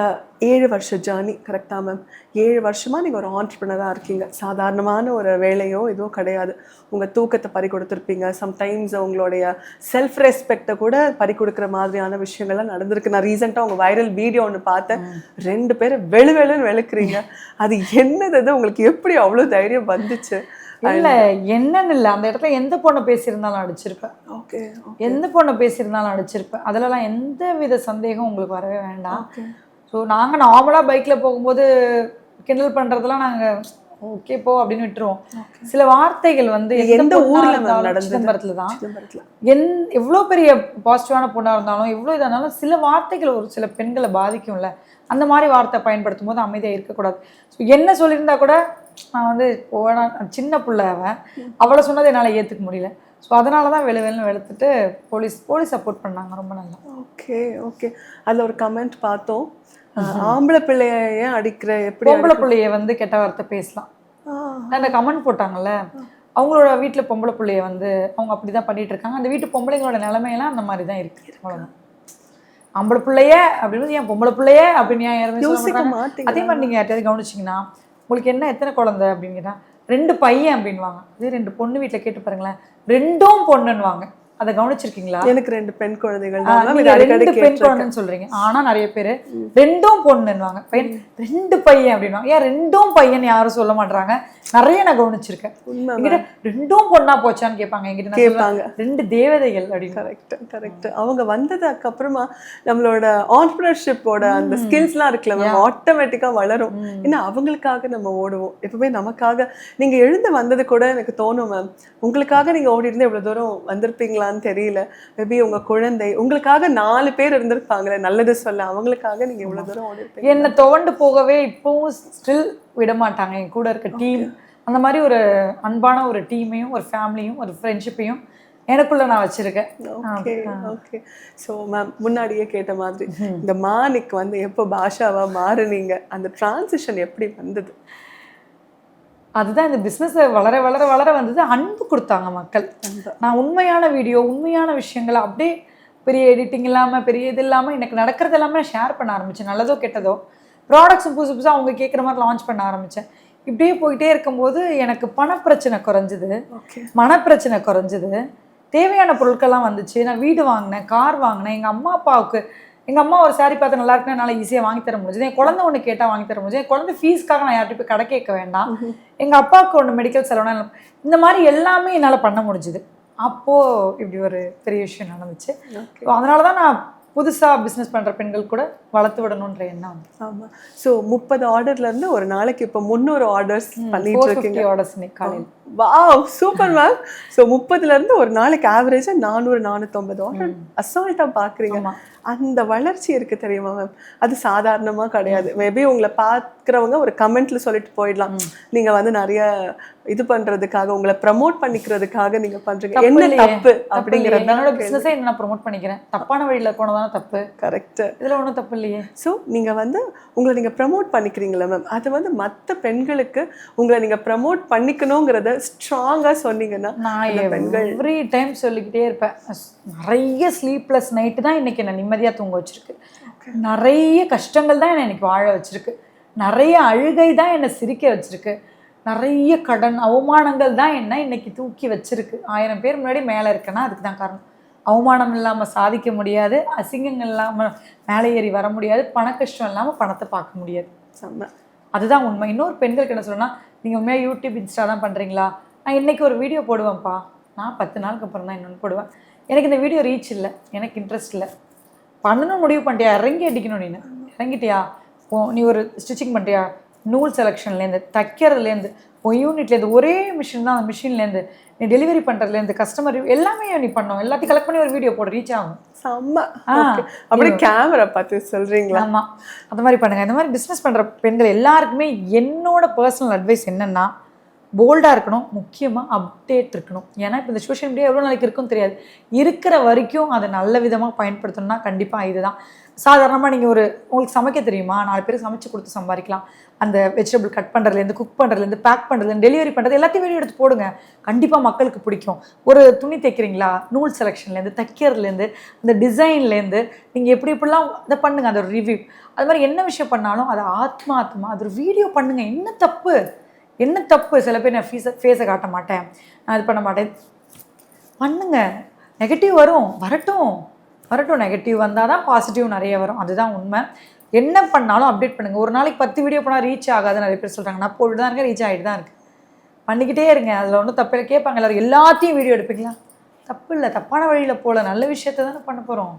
7 வருஷ ஜேர்னி கரெக்டாக மேம்? 7 வருஷமாக நீங்கள் ஒரு ஆண்டர்ப்ரனராக இருக்கீங்க. சாதாரணமான ஒரு வேலையோ எதுவும் கிடையாது. உங்கள் தூக்கத்தை பறி கொடுத்துருப்பீங்க. சம்டைம்ஸ் உங்களுடைய செல்ஃப் ரெஸ்பெக்டை கூட பறி கொடுக்குற மாதிரியான விஷயங்கள்லாம் நடந்திருக்கு. நான் ரீசெண்டாக உங்கள் வைரல் வீடியோ ஒன்று பார்த்தேன். 2 பேரை வெளுன்னு வெளுக்குறீங்க. அது என்னது? உங்களுக்கு எப்படி அவ்வளோ தைரியம் வந்துச்சு? இல்லை, என்னன்னு இல்லை, அந்த இடத்துல எந்த பொண்ணை பேசியிருந்தாலும் அடிச்சிருப்பேன். ஓகே. எந்த பொண்ணை பேசியிருந்தாலும் அடிச்சிருப்பேன். அதிலலாம் எந்த வித சந்தேகம் உங்களுக்கு வரவே வேண்டாம். ஸோ நாங்கள் நார்மலாக பைக்கில் போகும்போது கிண்டல் பண்ணுறதுலாம் நாங்கள் ஓகே போ அப்படின்னு விட்டுருவோம். சில வார்த்தைகள் வந்து எந்த ஊரில் நடந்தது? சிதம்பரத்தில் தான். எவ்வளோ பெரிய பாசிட்டிவான பொண்ணாக இருந்தாலும் எவ்வளோ இதாக இருந்தாலும் சில வார்த்தைகள் ஒரு சில பெண்களை பாதிக்கும்ல. அந்த மாதிரி வார்த்தை பயன்படுத்தும் போது அமைதியாக இருக்கக்கூடாது. ஸோ என்ன சொல்லியிருந்தா கூட நான் வந்து சின்ன பிள்ளை அவளை சொன்னதை என்னால் ஏற்றுக்க முடியல. ஸோ அதனால தான் வெளுன்னு வெளுத்துட்டு போலீஸ் சப்போர்ட் பண்ணாங்க. ரொம்ப நல்லா. ஓகே. அதில் ஒரு கமெண்ட் பார்த்தோம், ஆம்பளை பிள்ளைய ஏன் அடிக்கிற, எப்படி பொம்பளை பிள்ளைய வந்து கெட்ட வார்த்தை பேசலாம். அந்த கமெண்ட் போட்டாங்கல்ல, அவங்களோட வீட்டில் பொம்பளை பிள்ளைய வந்து அவங்க அப்படிதான் பண்ணிட்டு இருக்காங்க. அந்த வீட்டு பொம்பளைங்களோட நிலைமையெல்லாம் அந்த மாதிரி தான் இருக்கு. அவ்வளோதான். ஆம்பளை பிள்ளைய அப்படின்னு ஏன் பொம்பளை பிள்ளைய அப்படின்னு ஏன் யாருமே யோசிக்க சொல்ல மாட்டாங்க. மாட்டீங்க. அதே மாதிரி நீங்கள் யார்ட்டையாவது கவனிச்சிங்கன்னா, உங்களுக்கு என்ன எத்தனை குழந்தை அப்படின்னா 2 பையன் அப்படின்வாங்க. இதே 2 பொண்ணு வீட்டில் கேட்டு பாருங்களேன், 2ம் பொண்ணுன்னுவாங்க. அதை கவனிச்சிருக்கீங்களா? எனக்கு 2 பெண் குழந்தைகள். நீங்க 2 பெண் குழந்தைன்னு சொல்றீங்க, ஆனா நிறைய பேரு 2ம் பொண்ணுன்னுவாங்க. பையன் 2 பையன் அப்படின்வாங்க. ஏன் 2ம் பையன் யாரும் சொல்ல மாட்டாங்க? நிறைய நான் கவனிச்சிருக்கேன். என்கிட்ட 2ம் பொண்ணா போச்சான்னு கேட்பாங்க. என்கிட்ட கேட்பாங்க 2 தேவதைகள் அப்படின்னு. Correct correct. அவங்க வந்ததுக்கு அப்புறமா நம்மளோட ஆண்டர்பிரினர்ஷிப்போட அந்த ஸ்கில்ஸ்லாம் இருக்குல்ல மேம், ஆட்டோமேட்டிக்கா வளரும். ஏன்னா அவங்களுக்காக நம்ம ஓடுவோம் எப்பவுமே. நமக்காக நீங்க எழுந்து வந்தது கூட எனக்கு தோணும் மேம், உங்களுக்காக நீங்க ஓடி இருந்து எவ்வளவு தூரம் வந்திருப்பீங்களான்னு தெரியல. மேபி உங்க குழந்தை உங்களுக்காக 4 பேர் இருந்திருப்பாங்களே நல்லது சொல்ல, அவங்களுக்காக நீங்க இவ்வளவு தூரம் ஓடி இருப்பீங்க. என்னை துவண்டு போகவே இப்பவும் ஸ்டில் விட மாட்டாங்க. என் கூட இருக்க டீம் அந்த மாதிரி ஒரு அன்பான ஒரு டீமையும் ஒரு ஃபேமிலியும் ஒரு ஃப்ரெண்ட்ஷிப்பையும் எனக்குள்ள நான் வச்சிருக்கேன். Okay okay. ஸோ மேம் முன்னாடியே கேட்ட மாதிரி இந்த மானிக் வந்து எப்போ பாஷாவா மாறுனீங்க, அந்த டிரான்சிஷன் எப்படி வந்தது? அதுதான் இந்த பிஸ்னஸை வளர வளர வளர வந்தது. அன்பு கொடுத்தாங்க மக்கள். நான் உண்மையான வீடியோ உண்மையான விஷயங்களை அப்படியே பெரிய எடிட்டிங் இல்லாமல் பெரிய இது இல்லாமல் எனக்கு நடக்கிறது எல்லாமே ஷேர் பண்ண ஆரம்பித்தேன். நல்லதோ கெட்டதோ ப்ராடக்ட்ஸும் புதுசு புதுசாக அவங்க கேட்குற மாதிரி லான்ச் பண்ண ஆரம்பித்தேன். இப்படியே போயிட்டே இருக்கும்போது எனக்கு பணப்பிரச்சனை குறைஞ்சிது, மனப்பிரச்சனை குறைஞ்சிது, தேவையான பொருட்கள்லாம் வந்துச்சு. நான் வீடு வாங்கினேன், கார் வாங்கினேன். எங்கள் அம்மா அப்பாவுக்கு எங்கள் அம்மா ஒரு சாரி பார்த்து நல்லா இருக்குன்னு என்னால் ஈஸியாக வாங்கி தர முடியுது. என் குழந்தை ஒன்று கேட்டால் வாங்கி தர முடியுது. என் குழந்தை ஃபீஸ்க்காக நான் யார்கிட்ட போய் கடை கேட்க வேண்டாம். எங்கள் அப்பாவுக்கு ஒன்று மெடிக்கல் செலவுனா இந்த மாதிரி எல்லாமே என்னால் பண்ண முடிஞ்சுது. அப்போது இப்படி ஒரு பெரிய விஷயம் நடந்துச்சு. அதனால தான் நான் புதுசாக பிஸ்னஸ் பண்ணுற பெண்கள் கூட வளர்த்து விடணுன்ற எண்ணம். ஆமாம். ஸோ 30 ஆர்டர்லேருந்து ஒரு நாளைக்கு இப்போ 300 ஆர்டர்ஸ் பண்ணிட்டு இருக்கீங்க. ஆர்டர்ஸ் காலையில். Wow super ma'am. ஸோ 30லேருந்து ஒரு நாளைக்கு ஆவரேஜாக 400-450 ஆர்டர் அசால்ட்டாக பார்க்குறீங்க. அந்த வளர்ச்சி இருக்குது தெரியுமா மேம், அது சாதாரணமாக கிடையாது. மேபி உங்களை பார்க்குறவங்க ஒரு கமெண்ட்ல சொல்லிட்டு போயிடலாம், நீங்கள் வந்து நிறைய இது பண்ணுறதுக்காக உங்களை ப்ரமோட் பண்ணிக்கிறதுக்காக நீங்கள் பண்ணுறீங்க, என்ன தப்பு அப்படிங்கிறது. என்னோட பிஸ்னஸை நான் ப்ரமோட் பண்ணிக்கிறேன், தப்பான வழியில் போனதான தப்பு. கரெக்ட். இதில் ஒன்றும் தப்பு இல்லையே. ஸோ நீங்கள் வந்து உங்களை நீங்கள் ப்ரமோட் பண்ணிக்கிறீங்களா மேம், அது வந்து மற்ற பெண்களுக்கு உங்களை நீங்கள் ப்ரமோட் பண்ணிக்கணுங்கிறத ஸ்ட்ராங்காக சொன்னீங்கன்னா நான் பெண்கள் எவ்ரி டைம் சொல்லிக்கிட்டே இருப்பேன். நிறைய ஸ்லீப்லெஸ் நைட்டு தான் இன்னைக்கு என்ன நிம்மதியாக தூங்க வச்சிருக்கு. நிறைய கஷ்டங்கள் தான் என்னை இன்னைக்கு வாழ வச்சிருக்கு. நிறைய அழுகை தான் என்னை சிரிக்க வச்சிருக்கு. நிறைய கடன் அவமானங்கள் தான் என்ன இன்னைக்கு தூக்கி வச்சிருக்கு. 1000 பேர் முன்னாடி மேலே இருக்கேன்னா அதுக்கு தான் காரணம். அவமானம் இல்லாமல் சாதிக்க முடியாது, அசிங்கங்கள் இல்லாமல் மேலே ஏறி வர முடியாது, பண கஷ்டம் இல்லாமல் பணத்தை பார்க்க முடியாது. அதுதான் உண்மை. இன்னொரு பெண்களுக்கு என்ன சொல்லணும்னா, நீங்கள் உண்மையாக யூடியூப் இன்ஸ்டா தான் பண்ணுறீங்களா, நான் இன்றைக்கி ஒரு வீடியோ போடுவேன்ப்பா, நான் 10 நாளுக்கு அப்புறம் தான் இன்னொன்று போடுவேன், எனக்கு இந்த வீடியோ ரீச் இல்லை, எனக்கு இன்ட்ரெஸ்ட் இல்லை, பண்ணணும் முடிவு பண்ணிட்டியா, இறங்கி அடிக்கணும், நீ இறங்கிட்டியா, நீ ஒரு ஸ்டிச்சிங் பண்ணிட்டியா, நூல் செலெக்ஷன்லேருந்து தைக்கிறதுலேருந்து உன் யூனிட்லேருந்து ஒரே மிஷின் தான், அந்த மிஷின்லேருந்து நீ டெலிவரி பண்ணுறதுலேருந்து கஸ்டமர் எல்லாமே நீ பண்ணோம், எல்லாத்தையும் கலெக்ட் பண்ணி ஒரு வீடியோ போடு, ரீச் ஆகும். செம்ம. அப்படி கேமரா பார்த்து சொல்கிறீங்களா? ஆமாம், அந்த மாதிரி பண்ணுங்கள். இந்த மாதிரி பிஸ்னஸ் பண்ணுற பெண்கள் எல்லாருக்குமே என்னோட பர்சனல் அட்வைஸ் என்னென்னா, போல்டாக இருக்கணும், முக்கியமாக அப்டேட் இருக்கணும். ஏன்னா இப்போ இந்த சோஷியல் மீடியா எவ்வளோ நாளைக்கு இருக்குன்னு தெரியாது. இருக்கிற வரைக்கும் அதை நல்ல விதமாக பயன்படுத்தணும்னா கண்டிப்பாக இதுதான். சாதாரணமாக நீங்கள் உங்களுக்கு சமைக்க தெரியுமா, 4 பேருக்கு சமைச்சு கொடுத்து சம்பாதிக்கலாம். அந்த வெஜிடபிள் கட் பண்ணுறதுலேருந்து, குக் பண்ணுறதுலேருந்து, பேக் பண்ணுறதுலேருந்து, டெலிவரி பண்ணுறது எல்லாத்தையும் வீடியோ எடுத்து போடுங்க, கண்டிப்பாக மக்களுக்கு பிடிக்கும். ஒரு துணி தைக்கிறீங்களா, நூல் செலெக்ஷன்லேருந்து, தைக்கிறதுலேருந்து, அந்த டிசைன்லேருந்து நீங்கள் எப்படி எப்படிலாம் அதை பண்ணுங்கள், அது ஒரு ரிவ்யூ. அது மாதிரி என்ன விஷயம் பண்ணாலும் அதை ஆத்மா அது ஒரு வீடியோ பண்ணுங்கள். என்ன தப்பு? சில பேர் நான் ஃபேஸை காட்ட மாட்டேன், நான் இது பண்ண மாட்டேன், பண்ணுங்க. நெகட்டிவ் வரட்டும், நெகட்டிவ் வந்தால் தான் பாசிட்டிவ் நிறைய வரும், அதுதான் உண்மை. என்ன பண்ணாலும் அப்டேட் பண்ணுங்கள். ஒரு நாளைக்கு 10 வீடியோ போனால் ரீச் ஆகாது நிறைய பேர் சொல்கிறாங்க. நான் போட்டு தான் இருக்கேன், ரீச் ஆகிட்டு தான் இருக்குது. பண்ணிக்கிட்டே இருங்க, அதில் ஒன்றும் தப்பு இல்லை. கேட்பாங்க எல்லோரும், எல்லாத்தையும் வீடியோ எடுப்பீங்களா? தப்பு இல்லை, தப்பான வழியில் போகல, நல்ல விஷயத்த தானே பண்ண போகிறோம்.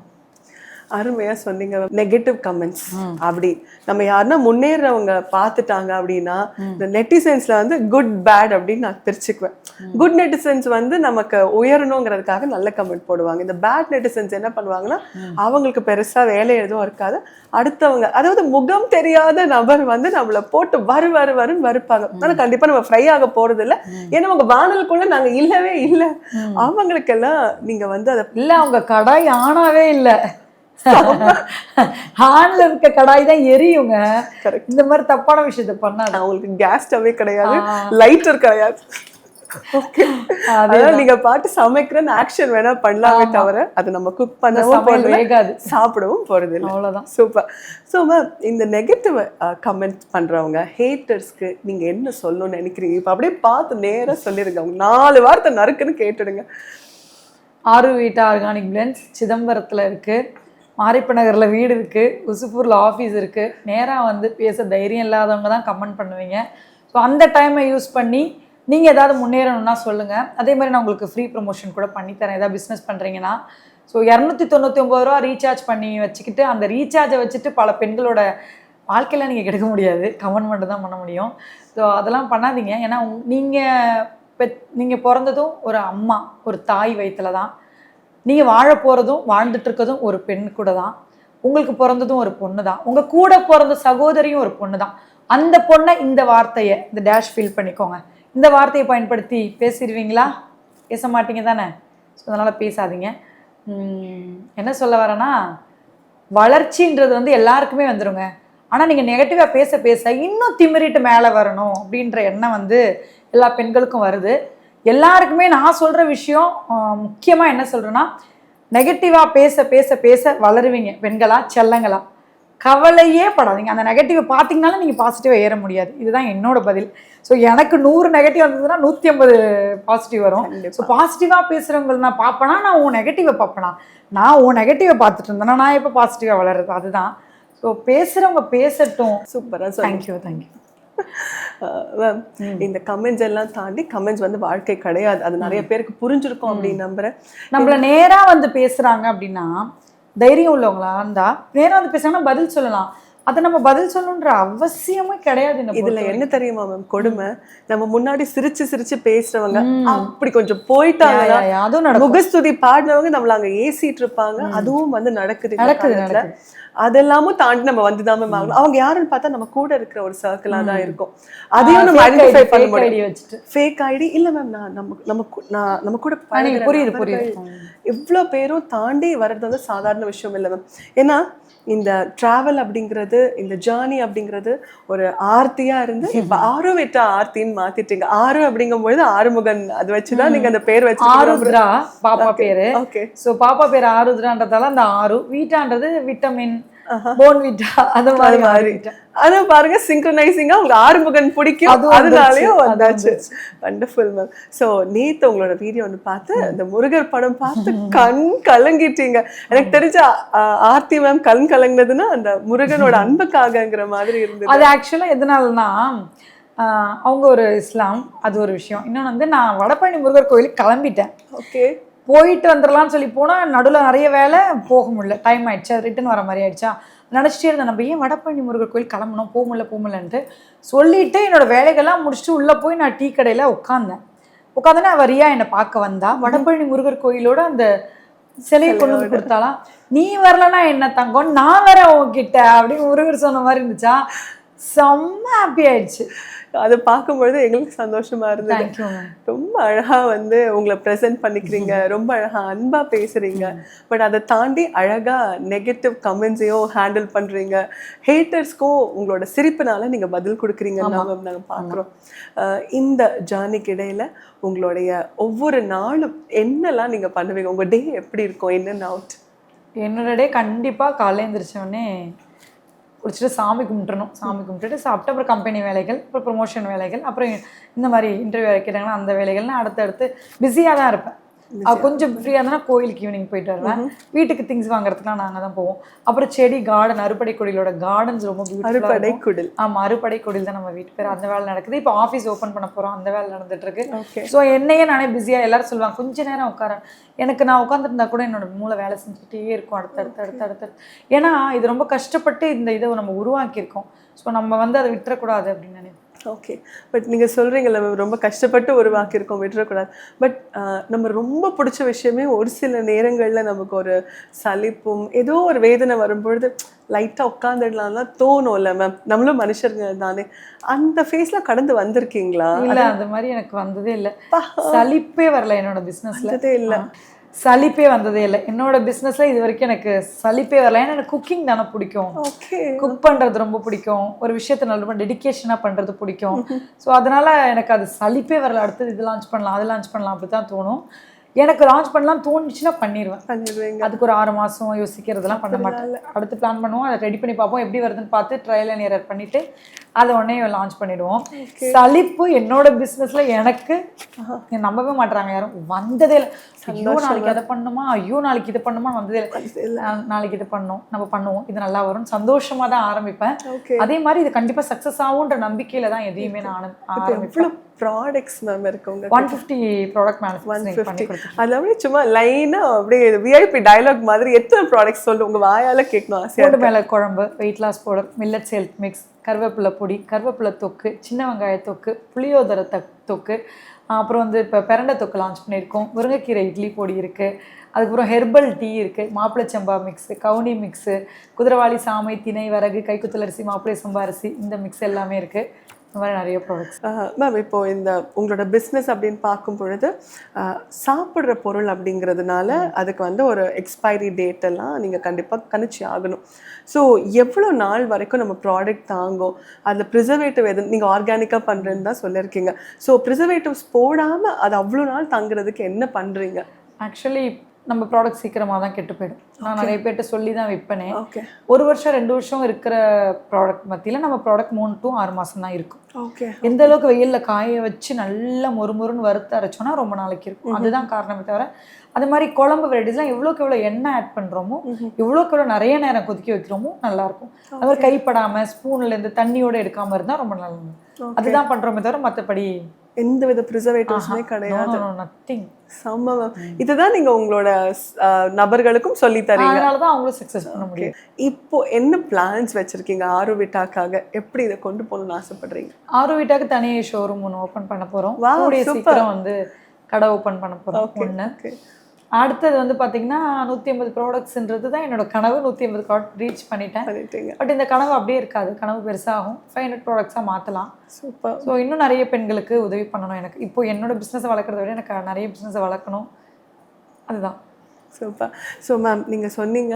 அருமையாக சொன்னீங்க. நெகட்டிவ் கமெண்ட்ஸ் அப்படி நம்ம யாருன்னா முன்னேறவங்க பார்த்துட்டாங்க அப்படின்னா, இந்த நெட்டிசன்ஸில் வந்து குட் பேட் அப்படின்னு நான் பிரிச்சுக்குவேன். குட் நெட்டிசன்ஸ் வந்து நமக்கு உயரணுங்கிறதுக்காக நல்ல கமெண்ட் போடுவாங்க. இந்த பேட் நெட்டிசன்ஸ் என்ன பண்ணுவாங்கன்னா, அவங்களுக்கு பெருசாக வேலை எதுவும் இருக்காது, அடுத்தவங்க அதாவது முகம் தெரியாத நபர் வந்து நம்மளை போட்டு வருன்னு வருப்பாங்க. ஆனால் கண்டிப்பாக நம்ம ஃப்ரை ஆக போகிறது இல்லை, ஏன்னா அவங்க வானலுக்குள்ள நாங்கள் இல்லவே இல்லை. அவங்களுக்கெல்லாம் நீங்கள் வந்து அதை இல்லை, அவங்க கடை ஆனாவே இல்லை, ஹான்ல இருக்க கடாய் தான் எரியுங்க. Correct. இந்த மாதிரி தப்பான விஷயத்த பண்ணாது. அவங்களுக்கு கேஸ் ஸ்டவ்வே கிடையாது, லைட்டர் கிடையாது. ஓகே, அதே அதாவது நீங்க பாட்டு சமைக்கிறன்னு ஆக்ஷன் வேணா பண்ணலாமே தவிர அது நம்ம குக் பண்ணவும் சமையல் வேகாது. சாப்பிடவும் போறது இல்லை. அவ்வளவுதான். சூப்பர். ஸோ மேம், இந்த நெகட்டிவ் கமெண்ட் பண்றவங்க ஹேட்டர்ஸ்க்கு நீங்க என்ன சொல்லணும்னு நினைக்கிறீங்க? இப்போ அப்படியே பார்த்து நேரா சொல்லிருங்க, அவங்க 4 வார்த்தை நறுக்குன்னு கேட்டுடுங்க. ஆறு வீட்டா ஆர்கானிக் பிளெண்ட்ஸ் சிதம்பரத்தில் இருக்குது, மாரிப்ப நகரில் வீடு இருக்குது, உசுப்பூரில் ஆஃபீஸ் இருக்குது. நேராக வந்து பேச தைரியம் இல்லாதவங்க தான் கமெண்ட் பண்ணுவீங்க. ஸோ அந்த டைமை யூஸ் பண்ணி நீங்கள் ஏதாவது முன்னேறணும்னா சொல்லுங்கள். அதே மாதிரி நான் உங்களுக்கு ஃப்ரீ ப்ரொமோஷன் கூட பண்ணித்தரேன் ஏதாவது பிஸ்னஸ் பண்ணுறீங்கன்னா. ஸோ 299 ரூபா ரீசார்ஜ் பண்ணி வச்சுக்கிட்டு அந்த ரீசார்ஜை வச்சுட்டு பல பெண்களோட வாழ்க்கையில் நீங்கள் கிடைக்க முடியாது, கமெண்ட் மட்டும் தான் பண்ண முடியும். ஸோ அதெல்லாம் பண்ணாதீங்க. ஏன்னா நீங்கள் பிறந்ததும் ஒரு அம்மா, ஒரு தாய் வயிற்றில் தான். நீங்கள் வாழ போகிறதும் வாழ்ந்துட்டு இருக்கிறதும் ஒரு பெண் கூட தான். உங்களுக்கு பிறந்ததும் ஒரு பொண்ணு தான். உங்கள் கூட பிறந்த சகோதரியும் ஒரு பொண்ணு தான். அந்த பொண்ணை இந்த வார்த்தையை, இந்த டேஷ் ஃபில் பண்ணிக்கோங்க, இந்த வார்த்தையை பயன்படுத்தி பேசிடுவீங்களா? பேச மாட்டீங்க தானே? ஸோ அதனால் பேசாதீங்க. என்ன சொல்ல வரேன்னா, வளர்ச்சின்றது வந்து எல்லாருக்குமே வந்துடுங்க. ஆனால் நீங்கள் நெகட்டிவாக பேச பேச இன்னும் திமிரிட்டு மேலே வரணும் அப்படின்ற எண்ணம் வந்து எல்லா பெண்களுக்கும் வருது. எல்லாருக்குமே நான் சொல்கிற விஷயம் முக்கியமாக என்ன சொல்கிறேன்னா, நெகட்டிவாக பேச பேச பேச வளருவீங்க பெண்களா செல்லங்களா. கவலையே படாதீங்க. அந்த நெகட்டிவை பார்த்தீங்கனாலும் நீங்கள் பாசிட்டிவாக ஏற முடியாது. இதுதான் என்னோட பதில். ஸோ எனக்கு 100 நெகட்டிவ் வந்ததுன்னா 150 பாசிட்டிவ் வரும். ஸோ பாசிட்டிவாக பேசுகிறவங்க நான் பார்ப்பேனா, நான் உன் நெகட்டிவை பார்ப்பேனா? நான் உன் நெகட்டிவை பார்த்துட்டு இருந்தேன்னா நான் எப்போ பாசிட்டிவாக வளருது? அதுதான். ஸோ பேசுகிறவங்க பேசட்டும். சூப்பராக. Thank you thank you. மேம், இந்த கமெண்ட்ஸ் எல்லாம் தாண்டி கமெண்ட்ஸ் வந்து வாழ்க்கை கிடையாது, அது நிறைய பேருக்கு புரிஞ்சிருக்கும் அப்படின்னு நம்புறேன். நம்மள நேரா வந்து பேசுறாங்க அப்படின்னா, தைரியம் உள்ளவங்களா இருந்தா நேரா வந்து பேசுறாங்கன்னா பதில் சொல்லலாம். அதை நம்ம பதில் சொல்லணுன்ற அவசியமே கிடையாது. இதுல என்ன தெரியுமா மேம் கொடுமை, நம்ம முன்னாடி சிரிச்சு சிரிச்சு பேசுறவங்க அப்படி கொஞ்சம் போயிட்டாங்க, முகஸ்துதி பாடினவங்க நம்மள அங்க ஏசிட்டு இருப்பாங்க. அதுவும் வந்து நடக்குது. அதெல்லாமும் தாண்டி நம்ம வந்துதான் மேம் ஆகணும். அவங்க யாருன்னு பார்த்தா நம்ம கூட இருக்கிற ஒரு சர்க்கிளா தான் இருக்கும். அதையும் நம்ம ஐடென்டிஃபை பண்ண முடியும். ஃபேக் ஐடி இல்ல மேம், நம்ம கூட புரியுது. இவ்வளவு பேரும் தாண்டி வர்றது வந்து சாதாரண விஷயம் இல்லை மேம். ஏன்னா இந்த டிராவல் அப்படிங்கிறது, இந்த ஜேர்னி அப்படிங்கிறது ஒரு ஆர்த்தியா இருந்து இப்ப ஆறுவிட்டா ஆர்த்தின்னு மாத்திட்டீங்க. ஆறு அப்படிங்கும்பொழுது ஆறுமுகன் அது வச்சுதான் நீங்க அந்த பேர் வச்சு. ஆருத்ரா பாப்பா பேரு. ஓகே. சோ பாப்பா பேரு ஆருத்ரான்றதால அந்த ஆறு, வீட்டான்றது விட்டமின், போன்விட்டா, அது மாதிரி. அத பாருங்க, சிங்க்ரனைசிங்கா உங்களுக்கு ஆறுமுகன் பிடிக்கும், அதனாலயும் வந்தாச்சு. Wonderful ma'am. ஸோ நேத்து உங்களோட வீடியோ ஒன்று பார்த்து இந்த முருகர் படம் பார்த்து கண் கலங்கிட்டீங்க. எனக்கு தெரிஞ்ச ஆர்த்தி மேம் கண் கலங்கினதுன்னா அந்த முருகனோட அன்புக்காகங்கிற மாதிரி இருந்தது. அது ஆக்சுவலா எதனாலனா, அவங்க ஒரு இஸ்லாம், அது ஒரு விஷயம். இன்னொன்று வந்து நான் வடபழனி முருகர் கோயிலுக்கு கிளம்பிட்டேன். ஓகே. போயிட்டு வந்துடலாம்னு சொல்லி போனால் நடுவில் நிறைய வேலை, போக முடியல, டைம் ஆயிடுச்சா, ரிட்டன் வர மாதிரி ஆயிடுச்சா. நினச்சிட்டே இருந்தேன், நம்ம ஏன் வடபழனி முருகர் கோயில் கிளம்பணும், போக முடியலன்ட்டு சொல்லிட்டு என்னோட வேலைகள்லாம் முடிச்சுட்டு உள்ளே போய் நான் டீ கடையில் உட்காந்தேன்னா வரியா என்னை பார்க்க வந்தா. வடபழனி முருகர் கோயிலோட அந்த சிலையை கொண்டு வந்து கொடுத்தாலாம். நீ வரலன்னா என்ன தங்கம், நான் வரேன் உங்ககிட்ட அப்படின்னு முருகர் சொன்ன மாதிரி இருந்துச்சா. செம்ம ஹாப்பி ஆயிடுச்சு. அதை பார்க்கும்பொழுது எங்களுக்கு சந்தோஷமா இருந்தது. ரொம்ப அழகா வந்து உங்களை ப்ரெசென்ட் பண்ணிக்கிறீங்க, ரொம்ப அழகா அன்பா பேசுறீங்க. பட் அதை தாண்டி அழகா நெகட்டிவ் கமெண்ட்ஸையும் ஹேண்டில் பண்றீங்க. ஹேட்டர்ஸ்க்கும் உங்களோட சிரிப்புனால நீங்க பதில் கொடுக்குறீங்கன்னு நாங்க பார்க்குறோம். இந்த ஜர்னிக்கு இடையில உங்களுடைய ஒவ்வொரு நாளும் என்னெல்லாம் நீங்க பண்ணுவீங்க? உங்க டே எப்படி இருக்கும்? என்னென்ன அவுட்? என்னோட டே கண்டிப்பாக காலையில் எழுந்திரிச்சோடனே குளிச்சுட்டு சாமி கும்பிட்டுறணும். சாமி கும்பிட்டுட்டு சாப்பிட்டு அப்புறம் கம்பெனி வேலைகள், அப்புறம் ப்ரொமோஷன் வேலைகள், அப்புறம் இந்த மாதிரி இன்டர்வியூ வைக்கிறாங்கன்னா அந்த வேலைகள்லாம் அடுத்தடுத்து பிஸியாக தான் இருப்பேன். கொஞ்சம் ஃப்ரீயாக இருந்தால் கோயிலுக்கு ஈவினிங் போயிட்டு வருவேன். வீட்டுக்கு திங்ஸ் வாங்குறதுக்குலாம் நாங்கள் தான் போவோம். அப்புறம் செடி, கார்டன், அறுபடை குடிலோட கார்டன்ஸ் ரொம்ப பியூட்டிஃபுல்லாக. ஆமாம், அறுபடை குடில் தான் நம்ம வீட்டு பேர். அந்த வேலை நடக்குது. இப்போ ஆஃபீஸ் ஓப்பன் பண்ண போகிறோம், அந்த வேலை நடந்துட்டு இருக்கு. ஸோ என்னையே நானே பிஸியாக எல்லாரும் சொல்லுவாங்க, கொஞ்ச நேரம் உட்கார. எனக்கு நான் உட்காந்துருந்தா கூட என்னோட மூளை வேலை செஞ்சுட்டே இருக்கும் அடுத்தடுத்து. ஏன்னா இது ரொம்ப கஷ்டப்பட்டு இந்த இதை நம்ம உருவாக்கியிருக்கோம். ஸோ நம்ம வந்து அதை விட்டுறக்கூடாது அப்படின்னு நினைப்பேன். ஓகே. பட் நீங்கள் சொல்கிறீங்கல்ல, ரொம்ப கஷ்டப்பட்டு உருவாக்கியிருக்கோம், விட்டுறக்கூடாது. பட் நம்ம ரொம்ப பிடிச்ச விஷயமே ஒரு சில நேரங்களில் நமக்கு ஒரு சலிப்பும் ஏதோ ஒரு வேதனை வரும்பொழுது லைட்டாக உட்காந்துடலாம் தான் தோணும்ல மேம். நம்மளும் மனுஷருங்க தானே. அந்த ஃபேஸில் கடந்து வந்திருக்கீங்களா? இல்லை, அந்த மாதிரி எனக்கு வந்ததே இல்லை. சலிப்பே வரல என்னோட பிஸ்னஸ்ல. இல்லை. சலிப்பே வந்ததே இல்லை. என்னோட பிஸ்னஸில் இது வரைக்கும் எனக்கு சலிப்பே வரல. ஏன்னா எனக்கு குக்கிங் தானே பிடிக்கும். ஓகே. குக் பண்ணுறது ரொம்ப பிடிக்கும். ஒரு விஷயத்தை நல்ல டெடிக்கேஷனாக பண்ணுறது பிடிக்கும். ஸோ அதனால் எனக்கு அது சலிப்பே வரல. அடுத்தது இது லான்ச் பண்ணலாம், அது லான்ச் பண்ணலாம் அப்படி தான் தோணும். எனக்கு லான்ச் பண்ணலாம் தோணுச்சுன்னா பண்ணிடுவேன். அதுக்கு ஒரு 6 மாதம் யோசிக்கிறதுலாம் பண்ண மாட்டேன். அடுத்து பிளான் பண்ணுவோம், அதை ரெடி பண்ணி பார்ப்போம், எப்படி வருதுன்னு பார்த்து ட்ரையல் அண்ட் எரர் பண்ணிவிட்டு அதை உடனே லான்ச் பண்ணிடுவோம். சலிப்பு என்னோட பிஸ்னஸில் எனக்கு நம்பவே மாட்டுறாங்க யாரும். வந்ததே இல்லை. ஐயோ நாளைக்கு அதை பண்ணுமா, ஐயோ நாளைக்கு இது பண்ணுமா, வந்ததே இல்லை. நாளைக்கு இது பண்ணோம், நம்ம பண்ணுவோம், இது நல்லா வரும், சந்தோஷமாக தான் ஆரம்பிப்பேன். அதே மாதிரி இது கண்டிப்பாக சக்ஸஸ் ஆகுன்ற நம்பிக்கையில் தான் எதையுமே நான் ஆரம்பிப்பேன். ப்ராடக்ட்ஸ் மேம் இருக்குங்க 150 ப்ராடக்ட் மேனுஃபேக்சரிங் பண்ணி கொடுத்துருக்கேன். அது அப்படியே சும்மா லைனா அப்படியே விஐபி டயலாக் மாதிரி எத்தனை ப்ராடக்ட்ஸ் சொல்லு உங்க வாயால கேட்கணும் ஆசையா. போட்டு மேலே குழம்பு, weight loss powder, millets health mix, கருவேப்பிலை பொடி, கருவேப்பிலை தொக்கு, சின்ன வெங்காய தொக்கு, புளியோதரை தொக்கு, அப்புறம் வந்து இப்போ பிரண்டை தொக்கு லான்ச் பண்ணியிருக்கோம். முருங்கைக்கீரை இட்லி பொடி இருக்குது. அதுக்கப்புறம் ஹெர்பல் டீ இருக்குது, மாப்பிளை சம்பா மிக்ஸு, கவுனி மிக்ஸு, குதிரவாளி, சாமை, திணை, வரகு, கைக்குத்தல் அரிசி, மாப்பிளை சம்பா அரிசி, இந்த மிக்ஸ் எல்லாமே இருக்குது. இந்த மாதிரி நிறைய ப்ராடக்ட்ஸ். மேம் இப்போ இந்த உங்களோட பிஸ்னஸ் அப்படின்னு பார்க்கும் பொழுது சாப்பிட்ற பொருள் அப்படிங்கிறதுனால அதுக்கு வந்து ஒரு எக்ஸ்பைரி டேட் எல்லாம் நீங்கள் கண்டிப்பாக கணிச்சு ஆகணும். ஸோ எவ்வளோ நாள் வரைக்கும் நம்ம ப்ராடக்ட் தாங்கும்? அதில் ப்ரிசர்வேட்டிவ் எது நீங்கள் ஆர்கானிக்காக பண்ணுறேன்னு தான் சொல்லியிருக்கீங்க. ஸோ ப்ரிசர்வேட்டிவ்ஸ் போடாமல் அது அவ்வளோ நாள் தங்குறதுக்கு என்ன பண்ணுறீங்க? ஆக்சுவலி நம்ம ப்ராடக்ட் சீக்கிரமாக தான் கெட்டு போயிடும். நான் நிறைய பேர்கிட்ட சொல்லி தான் விற்பேனே. ஓகே. 1 வருஷம் 2 வருஷம் இருக்கிற ப்ராடக்ட் மத்தியில் நம்ம ப்ராடக்ட் 3 to 6 மாதம் தான் இருக்கும். ஓகே. எந்த அளவுக்கு வெயிலில் காய வச்சு நல்லா மொறுமொறுன்னு வறுத்து அரைச்சோன்னா ரொம்ப நாளைக்கு இருக்கும். அதுதான் காரணமே தவிர அது மாதிரி குழம்பு வெரைட்டிஸ்லாம் எவ்வளோக்கு எவ்வளோ எண்ணெய் ஆட் பண்ணுறோமோ, எவ்வளோக்கு எவ்வளோ நிறைய நேரம் கொதிக்க வைக்கிறோமோ நல்லாயிருக்கும். அது மாதிரி கைப்படாமல் ஸ்பூன்லேருந்து தண்ணியோடு எடுக்காமல் இருந்தால் ரொம்ப நல்லது. அதுதான் பண்ணுறோமே தவிர மற்றபடி எந்த வித ப்ரிசர்வேட்டிவ்ஸுமே கிடையாது. நத்திங். சம்பவம். இதுதான் நீங்க உங்களோட நபர்களுக்கும் சொல்லி தரீங்க. அதனால தான் அவங்களும் சக்ஸஸ் பண்ண முடியும். இப்போ என்ன பிளான்ஸ் வச்சிருக்கீங்க ஆரோவிட்டாக்காக? எப்படி இதை கொண்டு போகணும்னு ஆசைப்படுறீங்க? ஆரோவிட்டாக்கு தனி ஷோரூம் ஒன்று ஓப்பன் பண்ண போகிறோம். கூடிய சீக்கிரம் வந்து கடை ஓப்பன் பண்ண போகிறோம். ஒன்று. அடுத்தது வந்து பார்த்தீங்கன்னா 150 ப்ராடக்ட்ஸ்ன்றது தான் என்னோட கனவு. 150 ப்ராடக்ட் ரீச் பண்ணிட்டேன். பட் இந்த கனவு அப்படியே இருக்காது. கனவு பெருசாகும். 500 ப்ராடக்ட்ஸாக மாற்றலாம். சூப்பர். ஸோ இன்னும் நிறைய பெண்களுக்கு உதவி பண்ணணும். எனக்கு இப்போ என்னோட பிஸ்னஸை வளர்க்குறத விட எனக்கு நிறைய பிஸ்னஸை வளர்க்கணும். அதுதான். சூப்பர். ஸோ மேம் நீங்கள் சொன்னீங்க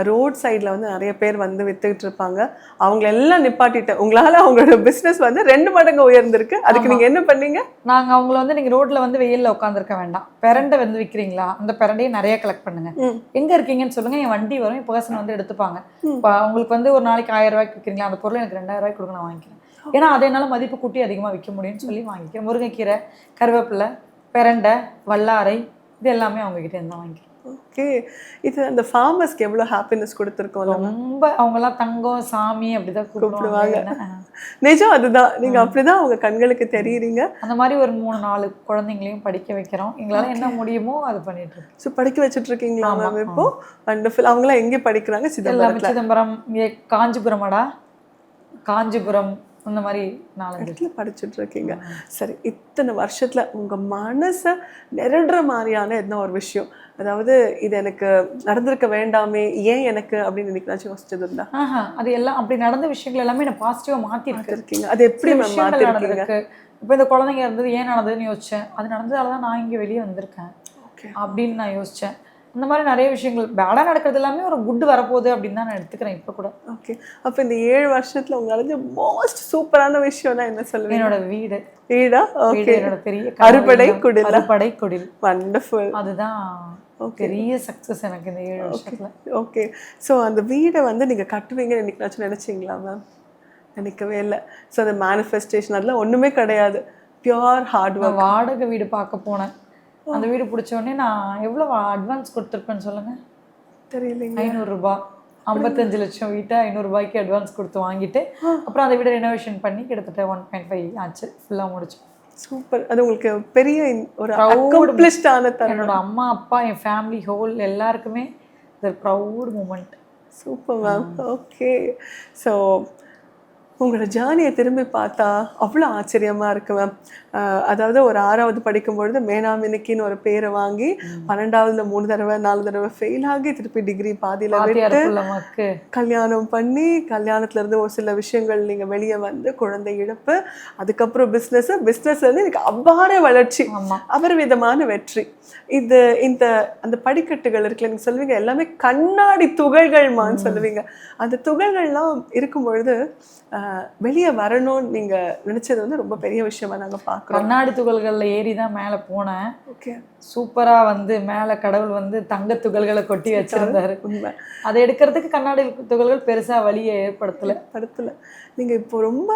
ரோட் சைடில் வந்து நிறைய பேர் வந்து விற்றுக்கிட்டு இருப்பாங்க, அவங்களெல்லாம் நிப்பாட்டிட்டு உங்களால் அவங்களோட பிஸ்னஸ் வந்து 2 மடங்கு உயர்ந்திருக்கு. அதுக்கு நீங்கள் என்ன பண்ணீங்க? நாங்கள் அவங்கள வந்து நீங்கள் ரோட்டில் வந்து வெயிலில் உட்காந்துருக்க வேண்டாம், பிரண்டை வந்து விற்கிறீங்களா, அந்த பிரண்டையை நிறைய கலெக்ட் பண்ணுங்க, எங்கே இருக்கீங்கன்னு சொல்லுங்கள், என் வண்டி வரும், என் பர்சன் வந்து எடுத்துப்பாங்க. இப்போ அவங்களுக்கு வந்து ஒரு நாளைக்கு 1000 ரூபாய்க்கு விற்கிறீங்களா, அந்த பொருள் எனக்கு 2000 ரூபாய்க்கு கொடுங்க, நான் வாங்கிக்கிறேன். ஏன்னா அதை என்னால் மதிப்பு கூட்டி அதிகமாக விற்க முடியும்னு சொல்லி வாங்கிக்கிறேன். முருங்கைக்கீரை, கருவேப்பிலை, பிரண்டை, வல்லாரை, இது எல்லாமே அவங்ககிட்ட இருந்து தான் வாங்கிக்கிறேன். ஓகே. இது அந்த ஃபார்மர்ஸ்க்கு எவ்வளோ ஹாப்பினஸ் கொடுத்துருக்கோம். ரொம்ப அவங்கெல்லாம் தங்கம் சாமி அப்படிதான் கூப்பிடுவாங்க. நிஜம் அதுதான். நீங்க அப்படிதான் அவங்க கண்களுக்கு தெரியுறீங்க. அந்த மாதிரி ஒரு 3-4 குழந்தைங்களையும் படிக்க வைக்கிறோம். எங்களால என்ன முடியுமோ அது பண்ணிட்டு இருக்கோம். ஸோ படிக்க வச்சுட்டு இருக்கீங்களா மேம் இப்போ? வண்டர்ஃபுல். அவங்களாம் எங்கே படிக்கிறாங்க? சிதம்பரம், காஞ்சிபுரமாடா, காஞ்சிபுரம், அந்த மாதிரி 4 இடத்துல படிச்சுட்டு இருக்கீங்க. சரி, இத்தனை வருஷத்துல உங்க மனசை நெருடுற மாதிரியான என்ன ஒரு விஷயம், அதாவது இது எனக்கு நடந்திருக்க வேண்டாமே, ஏன் எனக்கு அப்படின்னு நினைக்கிறாச்சும் யோசிச்சது இருந்தா? அது எல்லாம் அப்படி நடந்த விஷயங்கள் எல்லாமே நான் பாசிட்டிவாக மாற்றிருக்கேன். அது எப்படி நடந்திருக்கு? இப்போ இந்த குழந்தைங்க இருந்தது ஏன் நடந்ததுன்னு யோசிச்சேன். அது நடந்ததால தான் நான் இங்கே வெளியே வந்திருக்கேன் அப்படின்னு நான் யோசித்தேன். அந்த மாதிரி நிறைய விஷயங்கள் பேடாக நடக்கிறது எல்லாமே ஒரு குட் வரப்போகுது அப்படின்னு தான் நான் எடுத்துக்கிறேன் இப்போ கூட. ஓகே. அப்போ இந்த 7 வருஷத்துல உங்களுக்கு மோஸ்ட் சூப்பரான விஷயம்னா என்ன சொல்லுவீங்க? என்னோட வீடு. வீடா? ஓகே. என்னோட பெரிய அறுபடை குடில். அறுபடை குடில். வண்டர்ஃபுல். அதுதான் பெரிய சக்ஸஸ் எனக்கு இந்த 7 வருஷத்துல. ஓகே. ஸோ அந்த வீடை வந்து நீங்க கட்டுவீங்கன்னு என்னைக்காச்சும் நினைச்சீங்களா மேம்? நினைக்கவே இல்லை. ஸோ அந்த மேனிஃபெஸ்டேஷன் அதெல்லாம் ஒண்ணுமே கிடையாது, பியூர் ஹார்ட் ஒர்க். வாடகை வீடு பார்க்க போனேன். அந்த வீடு பிடிச்ச உடனே நான் எவ்வளோ அட்வான்ஸ் கொடுத்துருப்பேன்னு சொல்லுங்க? தெரியலைங்க. 500 ரூபாய். 55 லட்சம் வீட்டை 500 ரூபாய்க்கு அட்வான்ஸ் கொடுத்து வாங்கிட்டு அப்புறம் அந்த வீடை ரெனோவேஷன் பண்ணி கிட்டத்தட்ட 1.5 ஆச்சு, ஃபுல்லாக முடிச்சோம். சூப்பர். அது உங்களுக்கு பெரிய ஒரு அக்கம்ப்ளிஷ்டான தருணம். என்னோட அம்மா அப்பா என் ஃபேமிலி ஹோல் எல்லாருக்குமே இது proud moment. Super ma'am. Okay. So உங்களோட ஜேர்னியை திரும்பி பார்த்தா அவ்வளோ ஆச்சரியமாக இருக்கு மேம். அதாவது ஒரு 6வது படிக்கும்பொழுது மேனாமினிக்கின்னு ஒரு பேரை வாங்கி 12வதுல 3 தடவை 4 தடவை ஃபெயில் ஆகி திருப்பி டிகிரி பாதியில் வாத்தியார் விட்டு புள்ள மக்கு. கல்யாணம் பண்ணி கல்யாணத்துலேருந்து ஒரு சில விஷயங்கள் நீங்கள் வெளியே வந்து குழந்தை இழப்பு, அதுக்கப்புறம் பிஸ்னஸ் வந்து எனக்கு அபார வளர்ச்சி, ஆமா. அபரிவிதமான வெற்றி. இது இந்த அந்த படிக்கட்டுகள் இருக்குல்ல, நீங்கள் சொல்லுவீங்க எல்லாமே கண்ணாடி துகள்கள்மான்னு சொல்லுவீங்க. அந்த துகள்கள்லாம் இருக்கும் பொழுது வெளியே வரணும்னு நீங்கள் நினச்சது வந்து ரொம்ப பெரிய விஷயமா நாங்கள் பார்க்குறோம். கண்ணாடி துகள்களில் ஏறி தான் மேலே போனேன். ஓகே, சூப்பராக வந்து மேலே கடவுள் வந்து தங்க துகள்களை கொட்டி வச்சிருந்தாரு. உண்மை. அதை எடுக்கிறதுக்கு கண்ணாடி துகள்கள் பெருசாக வழியை ஏற்படுத்தலை. நீங்கள் இப்போ ரொம்ப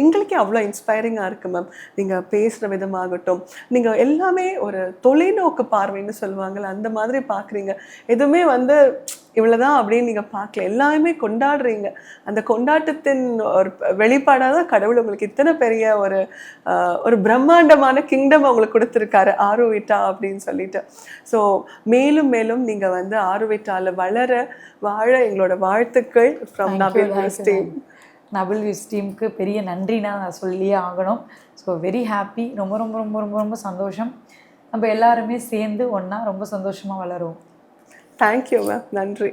எங்களுக்கே அவ்வளோ இன்ஸ்பைரிங்காக இருக்குது மேம். நீங்கள் பேசுகிற விதமாகட்டும், நீங்கள் எல்லாமே ஒரு தொலைநோக்கு பார்வைன்னு சொல்லுவாங்கள்ல, அந்த மாதிரி பார்க்குறீங்க. எதுவுமே வந்து இவ்வளோதான் அப்படின்னு நீங்கள் பார்க்கல, எல்லாமே கொண்டாடுறீங்க. அந்த கொண்டாட்டத்தின் ஒரு வெளிப்பாடாக தான் கடவுள் உங்களுக்கு இத்தனை பெரிய ஒரு பிரம்மாண்டமான கிங்டம் உங்களுக்கு கொடுத்துருக்காரு ஆரோவிட்டா அப்படின்னு சொல்லிட்டு. ஸோ மேலும் மேலும் நீங்கள் வந்து ஆரோவிட்டாவில் வாழ எங்களோட வாழ்த்துக்கள் ஃப்ரம் நவில் வியூஸ் டீம். நவில் வியூஸ் டீமுக்கு பெரிய நன்றினா நான் சொல்லியே ஆகணும். So very happy. ரொம்ப ரொம்ப ரொம்ப ரொம்ப ரொம்ப சந்தோஷம். நம்ம எல்லாருமே சேர்ந்து ஒன்றா ரொம்ப சந்தோஷமாக வளருவோம். Thank you ma'am. நன்றி.